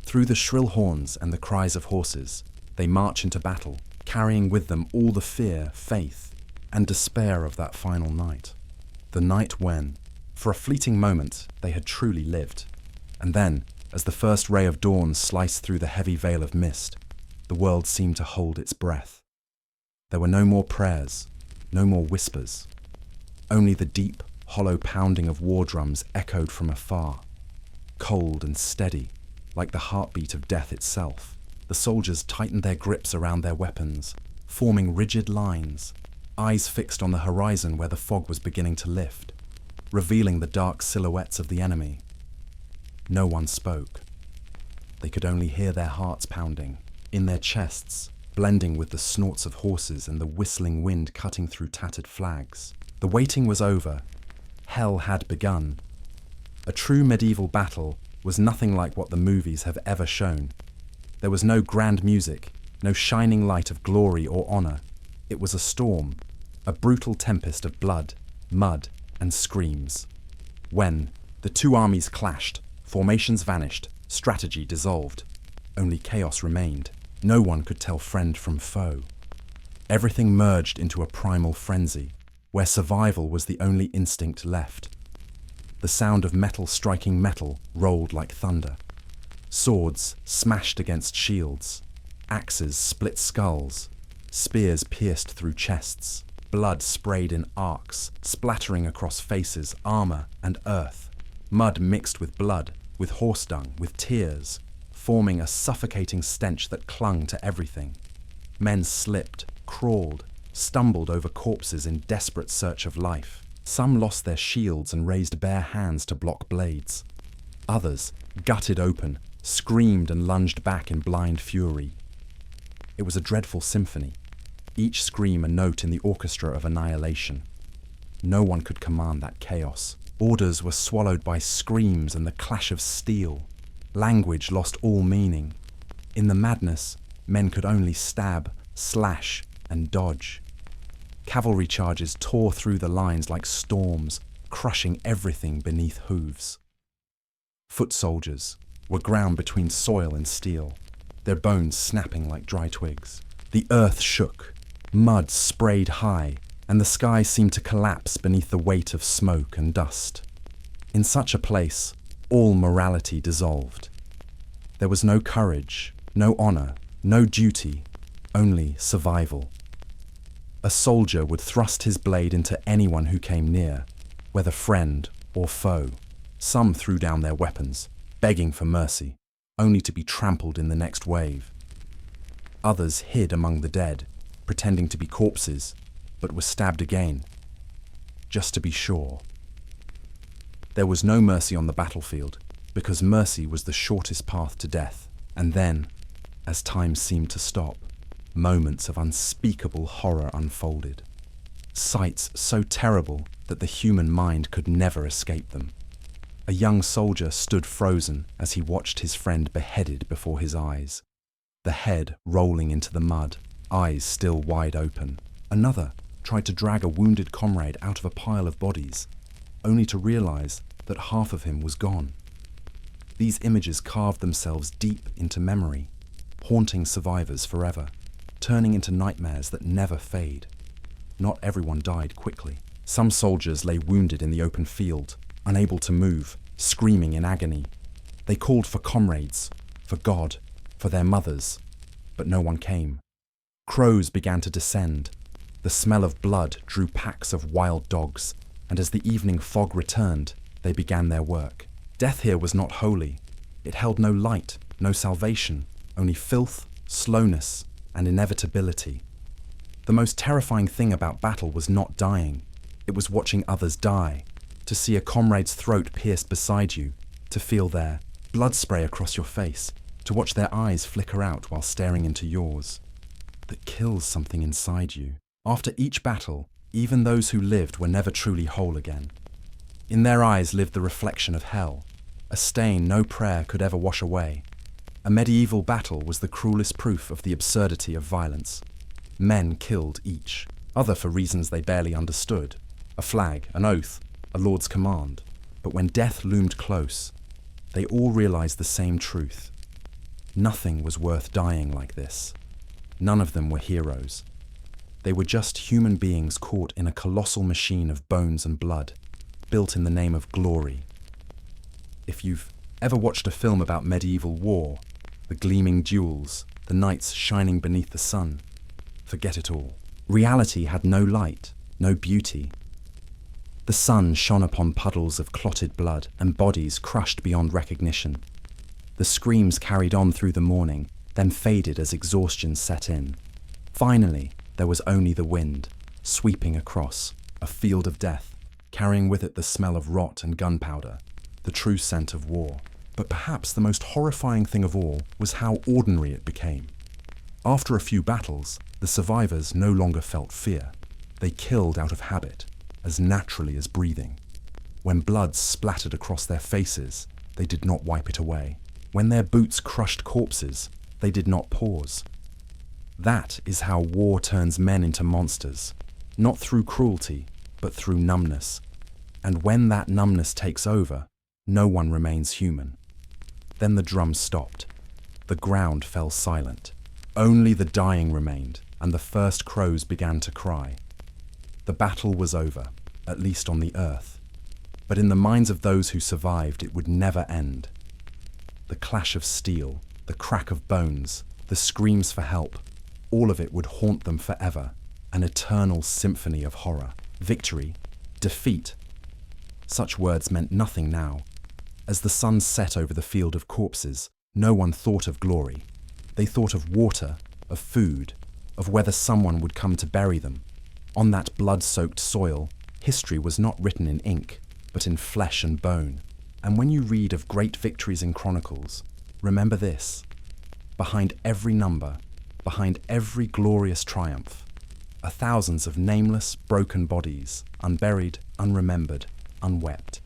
Through the shrill horns and the cries of horses, they march into battle, carrying with them all the fear, faith, and despair of that final night. The night when, for a fleeting moment, they had truly lived. And then, as the first ray of dawn sliced through the heavy veil of mist, the world seemed to hold its breath. There were no more prayers, no more whispers. Only the deep, hollow pounding of war drums echoed from afar, cold and steady, like the heartbeat of death itself. The soldiers tightened their grips around their weapons, forming rigid lines, eyes fixed on the horizon where the fog was beginning to lift, revealing the dark silhouettes of the enemy. No one spoke. They could only hear their hearts pounding, in their chests, blending with the snorts of horses and the whistling wind cutting through tattered flags. The waiting was over. Hell had begun. A true medieval battle was nothing like what the movies have ever shown. There was no grand music, no shining light of glory or honor. It was a storm, a brutal tempest of blood, mud, and screams. When the two armies clashed, formations vanished, strategy dissolved. Only chaos remained. No one could tell friend from foe. Everything merged into a primal frenzy, where survival was the only instinct left. The sound of metal striking metal rolled like thunder. Swords smashed against shields. Axes split skulls. Spears pierced through chests. Blood sprayed in arcs, splattering across faces, armor, and earth. Mud mixed with blood, with horse dung, with tears, forming a suffocating stench that clung to everything. Men slipped, crawled, stumbled over corpses in desperate search of life. Some lost their shields and raised bare hands to block blades. Others, gutted open, screamed and lunged back in blind fury. It was a dreadful symphony, each scream a note in the orchestra of annihilation. No one could command that chaos. Orders were swallowed by screams and the clash of steel. Language lost all meaning. In the madness, men could only stab, slash, and dodge. Cavalry charges tore through the lines like storms, crushing everything beneath hooves. Foot soldiers were ground between soil and steel, their bones snapping like dry twigs. The earth shook, mud sprayed high, and the sky seemed to collapse beneath the weight of smoke and dust. In such a place, all morality dissolved. There was no courage, no honor, no duty, only survival. A soldier would thrust his blade into anyone who came near, whether friend or foe. Some threw down their weapons, begging for mercy. only to be trampled in the next wave. Others hid among the dead, pretending to be corpses, but were stabbed again, just to be sure. There was no mercy on the battlefield, because mercy was the shortest path to death. And then, as time seemed to stop, moments of unspeakable horror unfolded. Sights so terrible that the human mind could never escape them. A young soldier stood frozen as he watched his friend beheaded before his eyes, the head rolling into the mud, eyes still wide open. Another tried to drag a wounded comrade out of a pile of bodies, only to realize that half of him was gone. These images carved themselves deep into memory, haunting survivors forever, turning into nightmares that never fade. Not everyone died quickly. Some soldiers lay wounded in the open field, unable to move, screaming in agony. They called for comrades, for God, for their mothers, but no one came. Crows began to descend. The smell of blood drew packs of wild dogs, and as the evening fog returned, they began their work. Death here was not holy. It held no light, no salvation, only filth, slowness, and inevitability. The most terrifying thing about battle was not dying. It was watching others die, to see a comrade's throat pierced beside you, to feel their blood spray across your face, to watch their eyes flicker out while staring into yours. That kills something inside you. After each battle, even those who lived were never truly whole again. In their eyes lived the reflection of hell, a stain no prayer could ever wash away. A medieval battle was the cruelest proof of the absurdity of violence. Men killed each, other for reasons they barely understood. A flag, an oath, a lord's command. But when death loomed close, they all realized the same truth. Nothing was worth dying like this. None of them were heroes. They were just human beings caught in a colossal machine of bones and blood, built in the name of glory. If you've ever watched a film about medieval war, the gleaming duels, the knights shining beneath the sun, forget it all. Reality had no light, no beauty. The sun shone upon puddles of clotted blood and bodies crushed beyond recognition. The screams carried on through the morning, then faded as exhaustion set in. Finally, there was only the wind, sweeping across, a field of death, carrying with it the smell of rot and gunpowder, the true scent of war. But perhaps the most horrifying thing of all was how ordinary it became. After a few battles, the survivors no longer felt fear. They killed out of habit, as naturally as breathing. When blood splattered across their faces, they did not wipe it away. When their boots crushed corpses, they did not pause. That is how war turns men into monsters, not through cruelty, but through numbness. And when that numbness takes over, no one remains human. Then the drums stopped. The ground fell silent. Only the dying remained, and the first crows began to cry. The battle was over, at least on the earth. But in the minds of those who survived, it would never end. The clash of steel, the crack of bones, the screams for help, all of it would haunt them forever, an eternal symphony of horror. Victory, defeat. Such words meant nothing now. As the sun set over the field of corpses, no one thought of glory. They thought of water, of food, of whether someone would come to bury them. On that blood-soaked soil, history was not written in ink, but in flesh and bone. And when you read of great victories in chronicles, remember this: behind every number, behind every glorious triumph, are thousands of nameless, broken bodies, unburied, unremembered, unwept.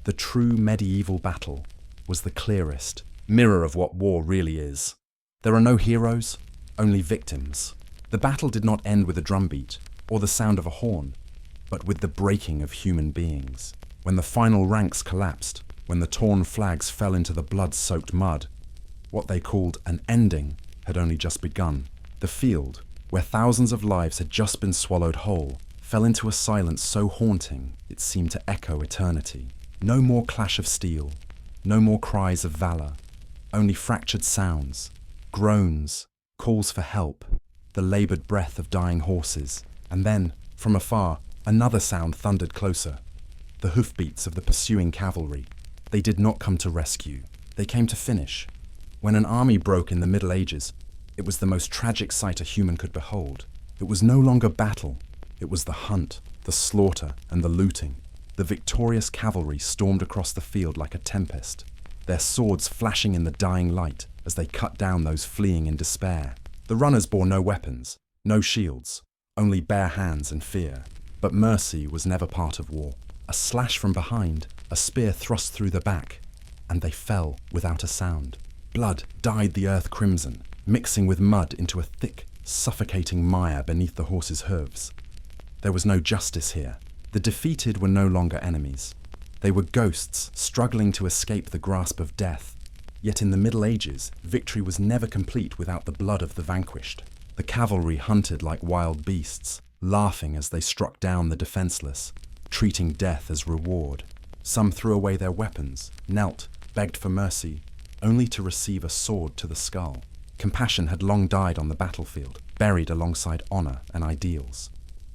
The true medieval battle was the clearest mirror of what war really is. There are no heroes, only victims. The battle did not end with a drumbeat or the sound of a horn, but with the breaking of human beings. When the final ranks collapsed, when the torn flags fell into the blood-soaked mud, what they called an ending had only just begun. The field, where thousands of lives had just been swallowed whole, fell into a silence so haunting it seemed to echo eternity. No more clash of steel, no more cries of valor, only fractured sounds, groans, calls for help, the labored breath of dying horses. And then, from afar, another sound thundered closer, the hoofbeats of the pursuing cavalry. They did not come to rescue. They came to finish. When an army broke in the Middle Ages, it was the most tragic sight a human could behold. It was no longer battle. It was the hunt, the slaughter, and the looting. The victorious cavalry stormed across the field like a tempest, their swords flashing in the dying light as they cut down those fleeing in despair. The runners bore no weapons, no shields, only bare hands and fear. But mercy was never part of war. A slash from behind, a spear thrust through the back, and they fell without a sound. Blood dyed the earth crimson, mixing with mud into a thick, suffocating mire beneath the horses' hooves. There was no justice here. The defeated were no longer enemies. They were ghosts struggling to escape the grasp of death. Yet in the Middle Ages, victory was never complete without the blood of the vanquished. The cavalry hunted like wild beasts, laughing as they struck down the defenseless, treating death as reward. Some threw away their weapons, knelt, begged for mercy, only to receive a sword to the skull. Compassion had long died on the battlefield, buried alongside honor and ideals.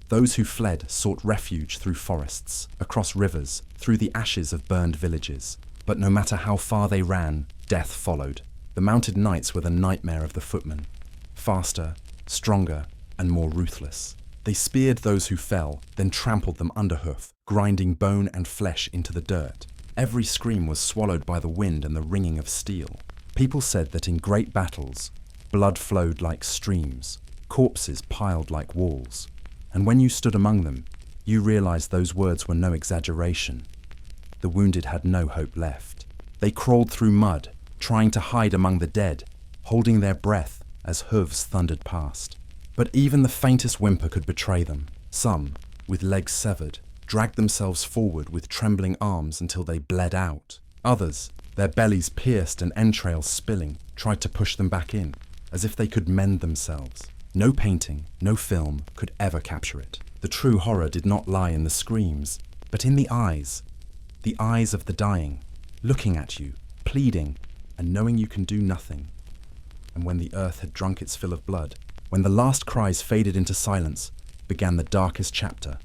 Those who fled sought refuge through forests, across rivers, through the ashes of burned villages. But no matter how far they ran, death followed. The mounted knights were the nightmare of the footmen. Faster, stronger, and more ruthless. They speared those who fell, then trampled them underhoof, grinding bone and flesh into the dirt. Every scream was swallowed by the wind and the ringing of steel. People said that in great battles, blood flowed like streams, corpses piled like walls. And when you stood among them, you realized those words were no exaggeration. The wounded had no hope left. They crawled through mud, trying to hide among the dead, holding their breath as hooves thundered past. But even the faintest whimper could betray them. Some, with legs severed, dragged themselves forward with trembling arms until they bled out. Others, their bellies pierced and entrails spilling, tried to push them back in, as if they could mend themselves. No painting, no film could ever capture it. The true horror did not lie in the screams, but in the eyes of the dying, looking at you, pleading, and knowing you can do nothing. And when the earth had drunk its fill of blood, when the last cries faded into silence, began the darkest chapter,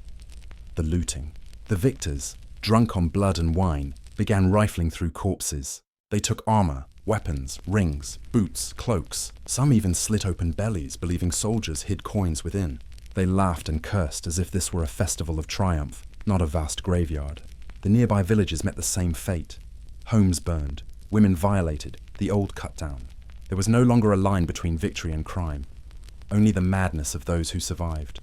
the looting. The victors, drunk on blood and wine, began rifling through corpses. They took armor, weapons, rings, boots, cloaks. Some even slit open bellies, believing soldiers hid coins within. They laughed and cursed as if this were a festival of triumph, not a vast graveyard. The nearby villages met the same fate. Homes burned, women violated, the old cut down. There was no longer a line between victory and crime, only the madness of those who survived.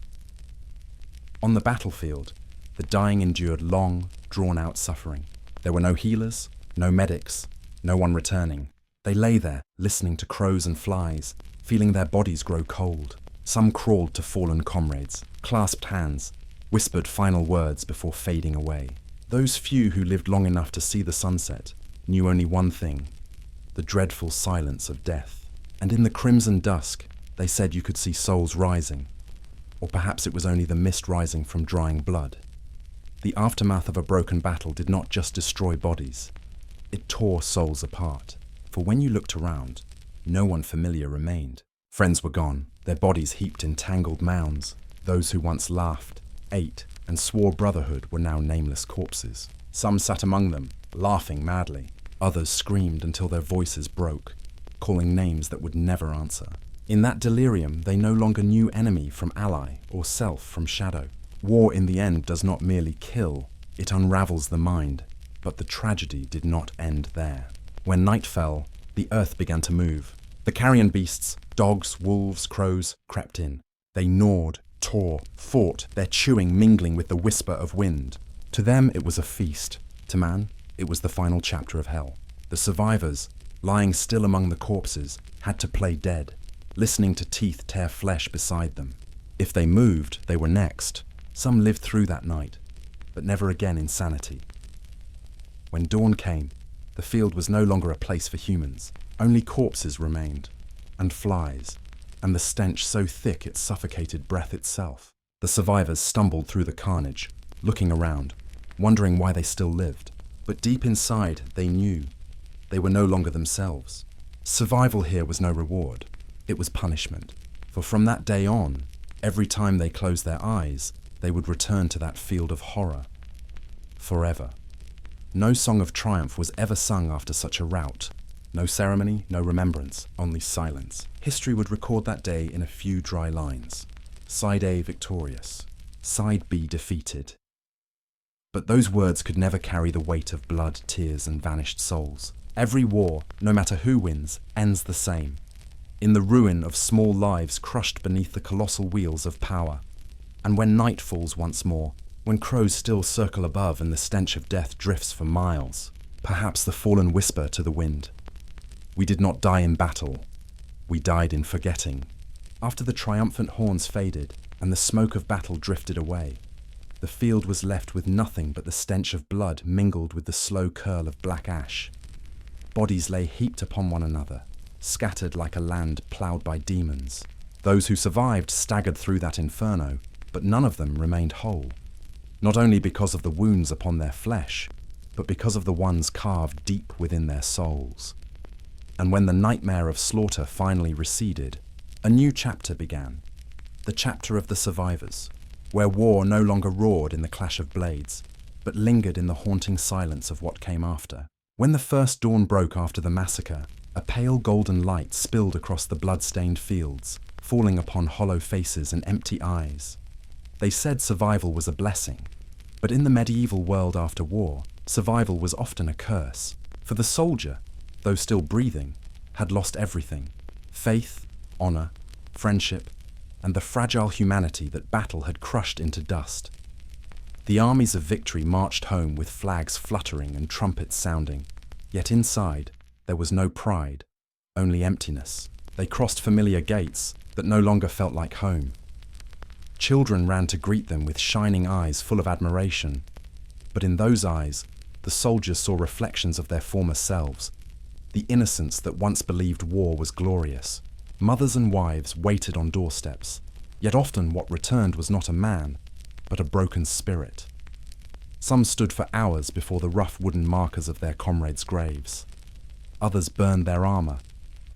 On the battlefield, the dying endured long, drawn-out suffering. There were no healers, no medics, no one returning. They lay there, listening to crows and flies, feeling their bodies grow cold. Some crawled to fallen comrades, clasped hands, whispered final words before fading away. Those few who lived long enough to see the sunset knew only one thing, the dreadful silence of death. And in the crimson dusk, they said you could see souls rising, or perhaps it was only the mist rising from drying blood. The aftermath of a broken battle did not just destroy bodies, it tore souls apart. For when you looked around, no one familiar remained. Friends were gone, their bodies heaped in tangled mounds. Those who once laughed, ate, and swore brotherhood were now nameless corpses. Some sat among them, laughing madly. Others screamed until their voices broke, calling names that would never answer. In that delirium, they no longer knew enemy from ally or self from shadow. War in the end does not merely kill, it unravels the mind. But the tragedy did not end there. When night fell, the earth began to move. The carrion beasts, dogs, wolves, crows, crept in. They gnawed, tore, fought, their chewing mingling with the whisper of wind. To them it was a feast. To man, it was the final chapter of hell. The survivors, lying still among the corpses, had to play dead, listening to teeth tear flesh beside them. If they moved, they were next. Some lived through that night, but never again in sanity. When dawn came, the field was no longer a place for humans. Only corpses remained, and flies, and the stench so thick it suffocated breath itself. The survivors stumbled through the carnage, looking around, wondering why they still lived. But deep inside, they knew they were no longer themselves. Survival here was no reward, it was punishment. For from that day on, every time they closed their eyes, they would return to that field of horror. Forever. No song of triumph was ever sung after such a rout. No ceremony, no remembrance, only silence. History would record that day in a few dry lines. Side A victorious, Side B defeated. But those words could never carry the weight of blood, tears, and vanished souls. Every war, no matter who wins, ends the same. In the ruin of small lives crushed beneath the colossal wheels of power. And when night falls once more, when crows still circle above and the stench of death drifts for miles, perhaps the fallen whisper to the wind. We did not die in battle. We died in forgetting. After the triumphant horns faded and the smoke of battle drifted away, the field was left with nothing but the stench of blood mingled with the slow curl of black ash. Bodies lay heaped upon one another, scattered like a land ploughed by demons. Those who survived staggered through that inferno, but none of them remained whole. Not only because of the wounds upon their flesh, but because of the ones carved deep within their souls. And when the nightmare of slaughter finally receded, a new chapter began. The chapter of the survivors, where war no longer roared in the clash of blades, but lingered in the haunting silence of what came after. When the first dawn broke after the massacre, a pale golden light spilled across the blood-stained fields, falling upon hollow faces and empty eyes. They said survival was a blessing, but in the medieval world after war, survival was often a curse. For the soldier, though still breathing, had lost everything: faith, honor, friendship, and the fragile humanity that battle had crushed into dust. The armies of victory marched home with flags fluttering and trumpets sounding, yet inside there was no pride, only emptiness. They crossed familiar gates that no longer felt like home. Children ran to greet them with shining eyes full of admiration, but in those eyes the soldiers saw reflections of their former selves, the innocence that once believed war was glorious. Mothers and wives waited on doorsteps, yet often what returned was not a man, but a broken spirit. Some stood for hours before the rough wooden markers of their comrades' graves. Others burned their armor,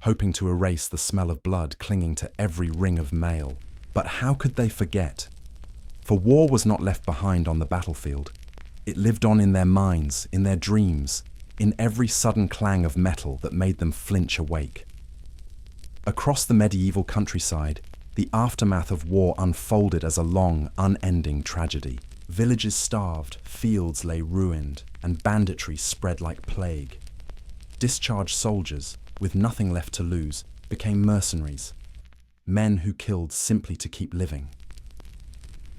hoping to erase the smell of blood clinging to every ring of mail. But how could they forget? For war was not left behind on the battlefield. It lived on in their minds, in their dreams, in every sudden clang of metal that made them flinch awake. Across the medieval countryside, the aftermath of war unfolded as a long, unending tragedy. Villages starved, fields lay ruined, and banditry spread like plague. Discharged soldiers, with nothing left to lose, became mercenaries, men who killed simply to keep living.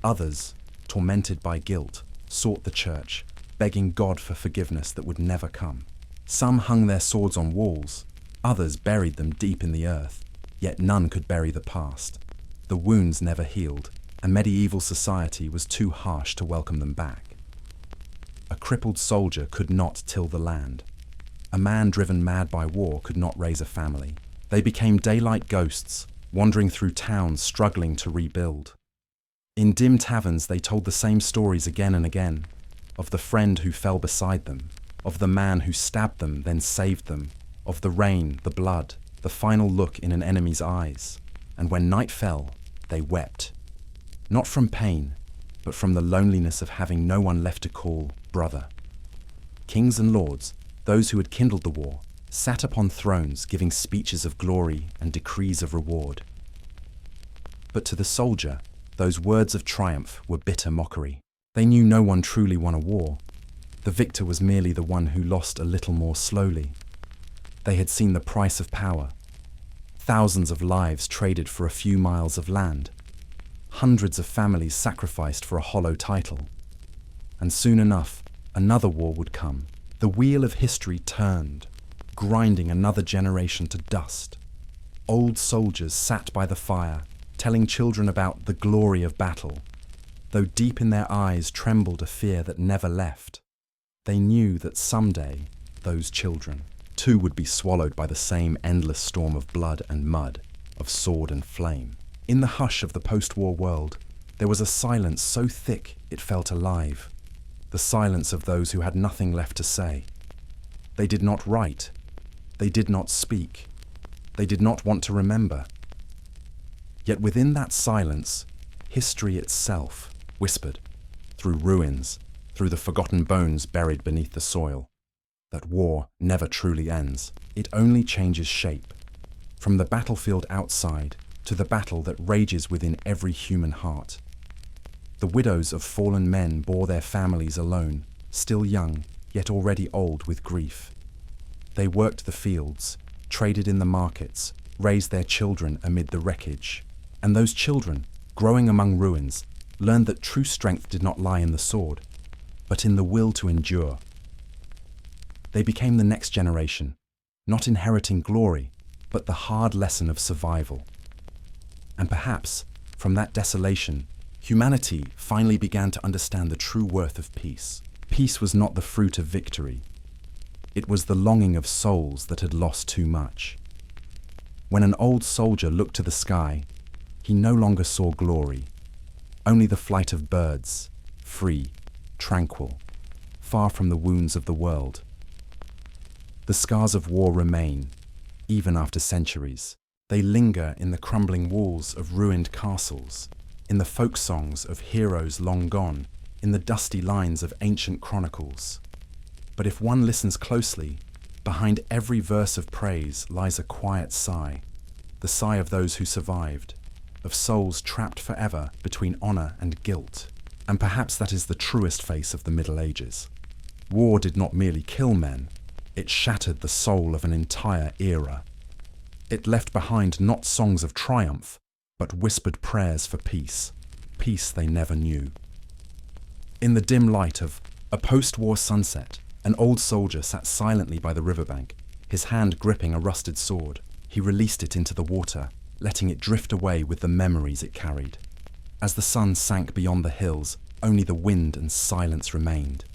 Others, tormented by guilt, sought the church, begging God for forgiveness that would never come. Some hung their swords on walls, others buried them deep in the earth, yet none could bury the past. The wounds never healed, and medieval society was too harsh to welcome them back. A crippled soldier could not till the land. A man driven mad by war could not raise a family. They became daylight ghosts, wandering through towns struggling to rebuild. In dim taverns they told the same stories again and again, of the friend who fell beside them, of the man who stabbed them then saved them, of the rain, the blood, the final look in an enemy's eyes. And when night fell, they wept. Not from pain, but from the loneliness of having no one left to call brother. Kings and lords, those who had kindled the war, sat upon thrones giving speeches of glory and decrees of reward. But to the soldier, those words of triumph were bitter mockery. They knew no one truly won a war. The victor was merely the one who lost a little more slowly. They had seen the price of power. Thousands of lives traded for a few miles of land. Hundreds of families sacrificed for a hollow title. And soon enough, another war would come. The wheel of history turned, grinding another generation to dust. Old soldiers sat by the fire, telling children about the glory of battle, though deep in their eyes trembled a fear that never left. They knew that someday, those children, too would be swallowed by the same endless storm of blood and mud, of sword and flame. In the hush of the post-war world, there was a silence so thick it felt alive. The silence of those who had nothing left to say. They did not write. They did not speak. They did not want to remember. Yet within that silence, history itself whispered, through ruins, through the forgotten bones buried beneath the soil. that war never truly ends. It only changes shape. From the battlefield outside to the battle that rages within every human heart. The widows of fallen men bore their families alone, still young, yet already old with grief. They worked the fields, traded in the markets, raised their children amid the wreckage. And those children, growing among ruins, learned that true strength did not lie in the sword, but in the will to endure. They became the next generation, not inheriting glory, but the hard lesson of survival. And perhaps, from that desolation, humanity finally began to understand the true worth of peace. Peace was not the fruit of victory. It was the longing of souls that had lost too much. When an old soldier looked to the sky, he no longer saw glory, only the flight of birds, free, tranquil, far from the wounds of the world. The scars of war remain, even after centuries. They linger in the crumbling walls of ruined castles, in the folk songs of heroes long gone, in the dusty lines of ancient chronicles. But if one listens closely, behind every verse of praise lies a quiet sigh, the sigh of those who survived, of souls trapped forever between honor and guilt. And perhaps that is the truest face of the Middle Ages. War did not merely kill men, it shattered the soul of an entire era. It left behind not songs of triumph, but whispered prayers for peace, peace they never knew. In the dim light of a post-war sunset, an old soldier sat silently by the riverbank, his hand gripping a rusted sword. He released it into the water, letting it drift away with the memories it carried. As the sun sank beyond the hills, only the wind and silence remained.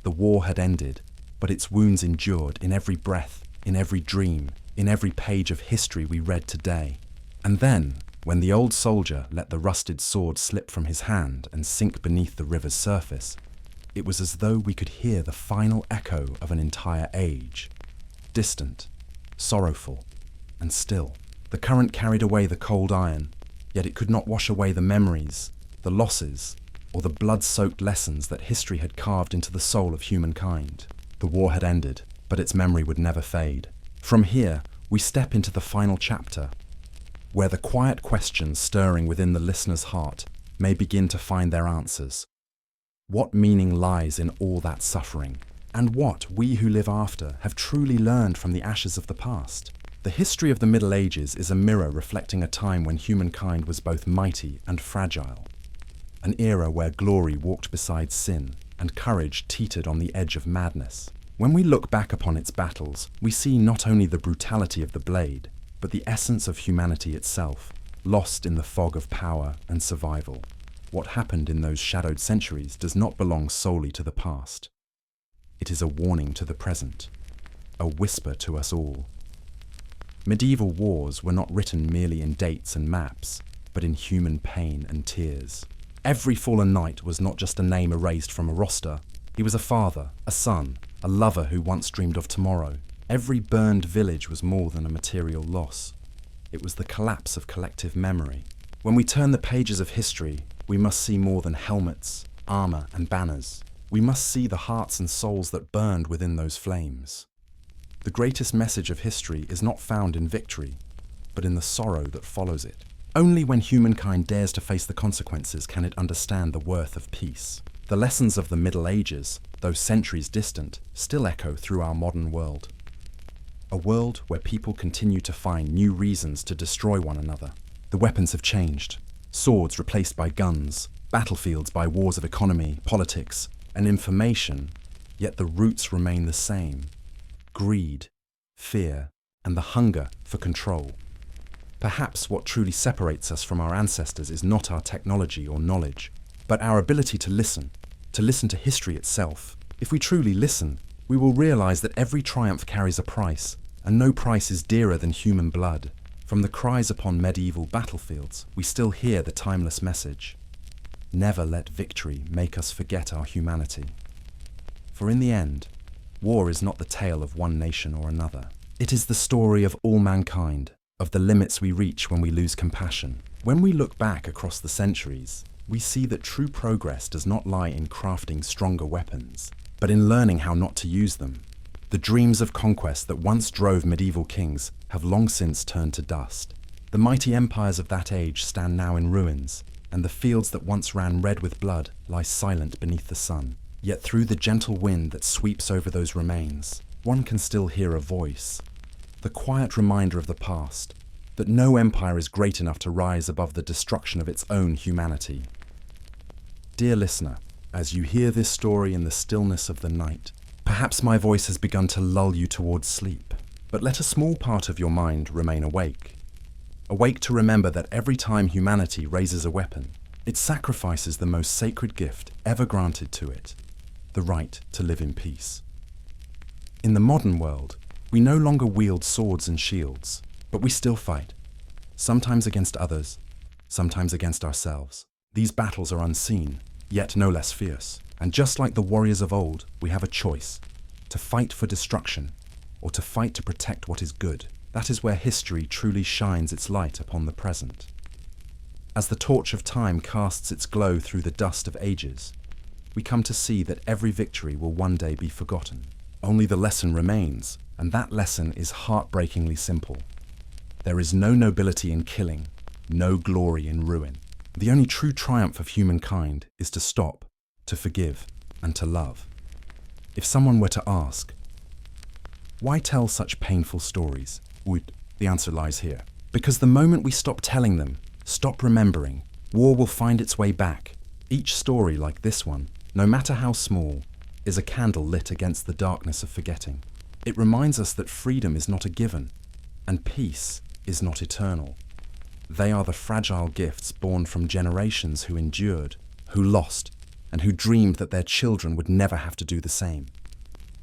The war had ended, but its wounds endured in every breath, in every dream, in every page of history we read today. And then, when the old soldier let the rusted sword slip from his hand and sink beneath the river's surface, it was as though we could hear the final echo of an entire age. Distant, sorrowful, and still. The current carried away the cold iron, yet it could not wash away the memories, the losses, or the blood-soaked lessons that history had carved into the soul of humankind. The war had ended, but its memory would never fade. From here, we step into the final chapter, where the quiet questions stirring within the listener's heart may begin to find their answers. What meaning lies in all that suffering? And what we who live after have truly learned from the ashes of the past? The history of the Middle Ages is a mirror reflecting a time when humankind was both mighty and fragile. An era where glory walked beside sin and courage teetered on the edge of madness. When we look back upon its battles, we see not only the brutality of the blade, but the essence of humanity itself, lost in the fog of power and survival. What happened in those shadowed centuries does not belong solely to the past. It is a warning to the present, a whisper to us all. Medieval wars were not written merely in dates and maps, but in human pain and tears. Every fallen knight was not just a name erased from a roster. He was a father, a son, a lover who once dreamed of tomorrow. Every burned village was more than a material loss. It was the collapse of collective memory. When we turn the pages of history, we must see more than helmets, armor, and banners. We must see the hearts and souls that burned within those flames. The greatest message of history is not found in victory, but in the sorrow that follows it. Only when humankind dares to face the consequences can it understand the worth of peace. The lessons of the Middle Ages, though centuries distant, still echo through our modern world. A world where people continue to find new reasons to destroy one another. The weapons have changed. Swords replaced by guns, battlefields by wars of economy, politics, and information, yet the roots remain the same. Greed, fear, and the hunger for control. Perhaps what truly separates us from our ancestors is not our technology or knowledge, but our ability to listen to history itself. If we truly listen, we will realize that every triumph carries a price, and no price is dearer than human blood. From the cries upon medieval battlefields, we still hear the timeless message. Never let victory make us forget our humanity. For in the end, war is not the tale of one nation or another. It is the story of all mankind, of the limits we reach when we lose compassion. When we look back across the centuries, we see that true progress does not lie in crafting stronger weapons, but in learning how not to use them. The dreams of conquest that once drove medieval kings have long since turned to dust. The mighty empires of that age stand now in ruins, and the fields that once ran red with blood lie silent beneath the sun. Yet through the gentle wind that sweeps over those remains, one can still hear a voice, the quiet reminder of the past, that no empire is great enough to rise above the destruction of its own humanity. Dear listener, as you hear this story in the stillness of the night, perhaps my voice has begun to lull you towards sleep, but let a small part of your mind remain awake. Awake to remember that every time humanity raises a weapon, it sacrifices the most sacred gift ever granted to it, the right to live in peace. In the modern world, we no longer wield swords and shields, but we still fight, sometimes against others, sometimes against ourselves. These battles are unseen, yet no less fierce. And just like the warriors of old, we have a choice: to fight for destruction, or to fight to protect what is good. That is where history truly shines its light upon the present. As the torch of time casts its glow through the dust of ages, we come to see that every victory will one day be forgotten. Only the lesson remains, and that lesson is heartbreakingly simple. There is no nobility in killing, no glory in ruin. The only true triumph of humankind is to stop, to forgive, and to love. If someone were to ask, why tell such painful stories? The answer lies here. Because the moment we stop telling them, stop remembering, war will find its way back. Each story like this one, no matter how small, is a candle lit against the darkness of forgetting. It reminds us that freedom is not a given, and peace is not eternal. They are the fragile gifts born from generations who endured, who lost, and who dreamed that their children would never have to do the same.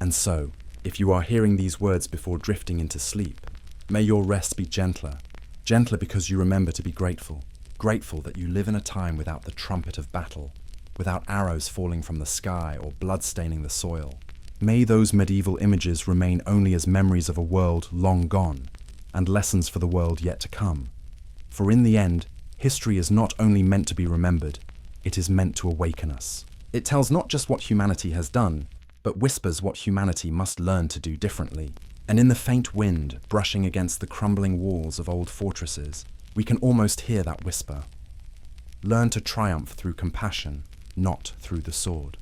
And so, if you are hearing these words before drifting into sleep, may your rest be gentler, gentler because you remember to be grateful, grateful that you live in a time without the trumpet of battle, without arrows falling from the sky or blood staining the soil. May those medieval images remain only as memories of a world long gone, and lessons for the world yet to come. For in the end, history is not only meant to be remembered, it is meant to awaken us. It tells not just what humanity has done, but whispers what humanity must learn to do differently. And in the faint wind brushing against the crumbling walls of old fortresses, we can almost hear that whisper. Learn to triumph through compassion, not through the sword.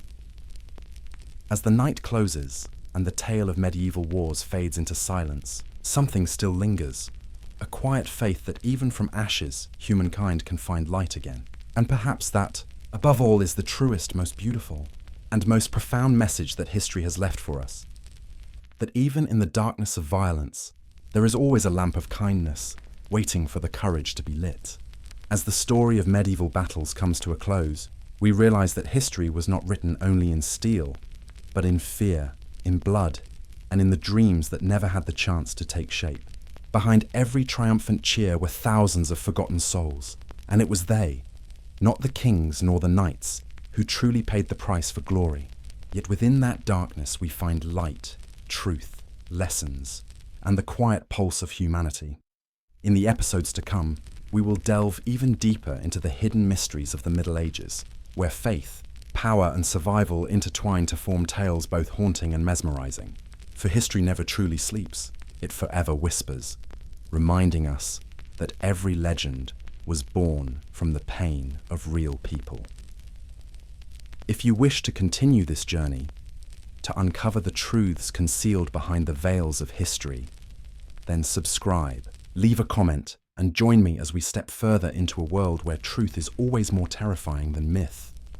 As the night closes and the tale of medieval wars fades into silence, something still lingers. A quiet faith that even from ashes, humankind can find light again. And perhaps that, above all, is the truest, most beautiful, and most profound message that history has left for us. That even in the darkness of violence, there is always a lamp of kindness, waiting for the courage to be lit. As the story of medieval battles comes to a close, we realize that history was not written only in steel, but in fear, in blood, and in the dreams that never had the chance to take shape. Behind every triumphant cheer were thousands of forgotten souls, and it was they, not the kings nor the knights, who truly paid the price for glory. Yet within that darkness we find light, truth, lessons, and the quiet pulse of humanity. In the episodes to come, we will delve even deeper into the hidden mysteries of the Middle Ages, where faith, power, and survival intertwine to form tales both haunting and mesmerizing. For history never truly sleeps, it forever whispers, reminding us that every legend was born from the pain of real people. If you wish to continue this journey, to uncover the truths concealed behind the veils of history, then subscribe, leave a comment, and join me as we step further into a world where truth is always more terrifying than myth.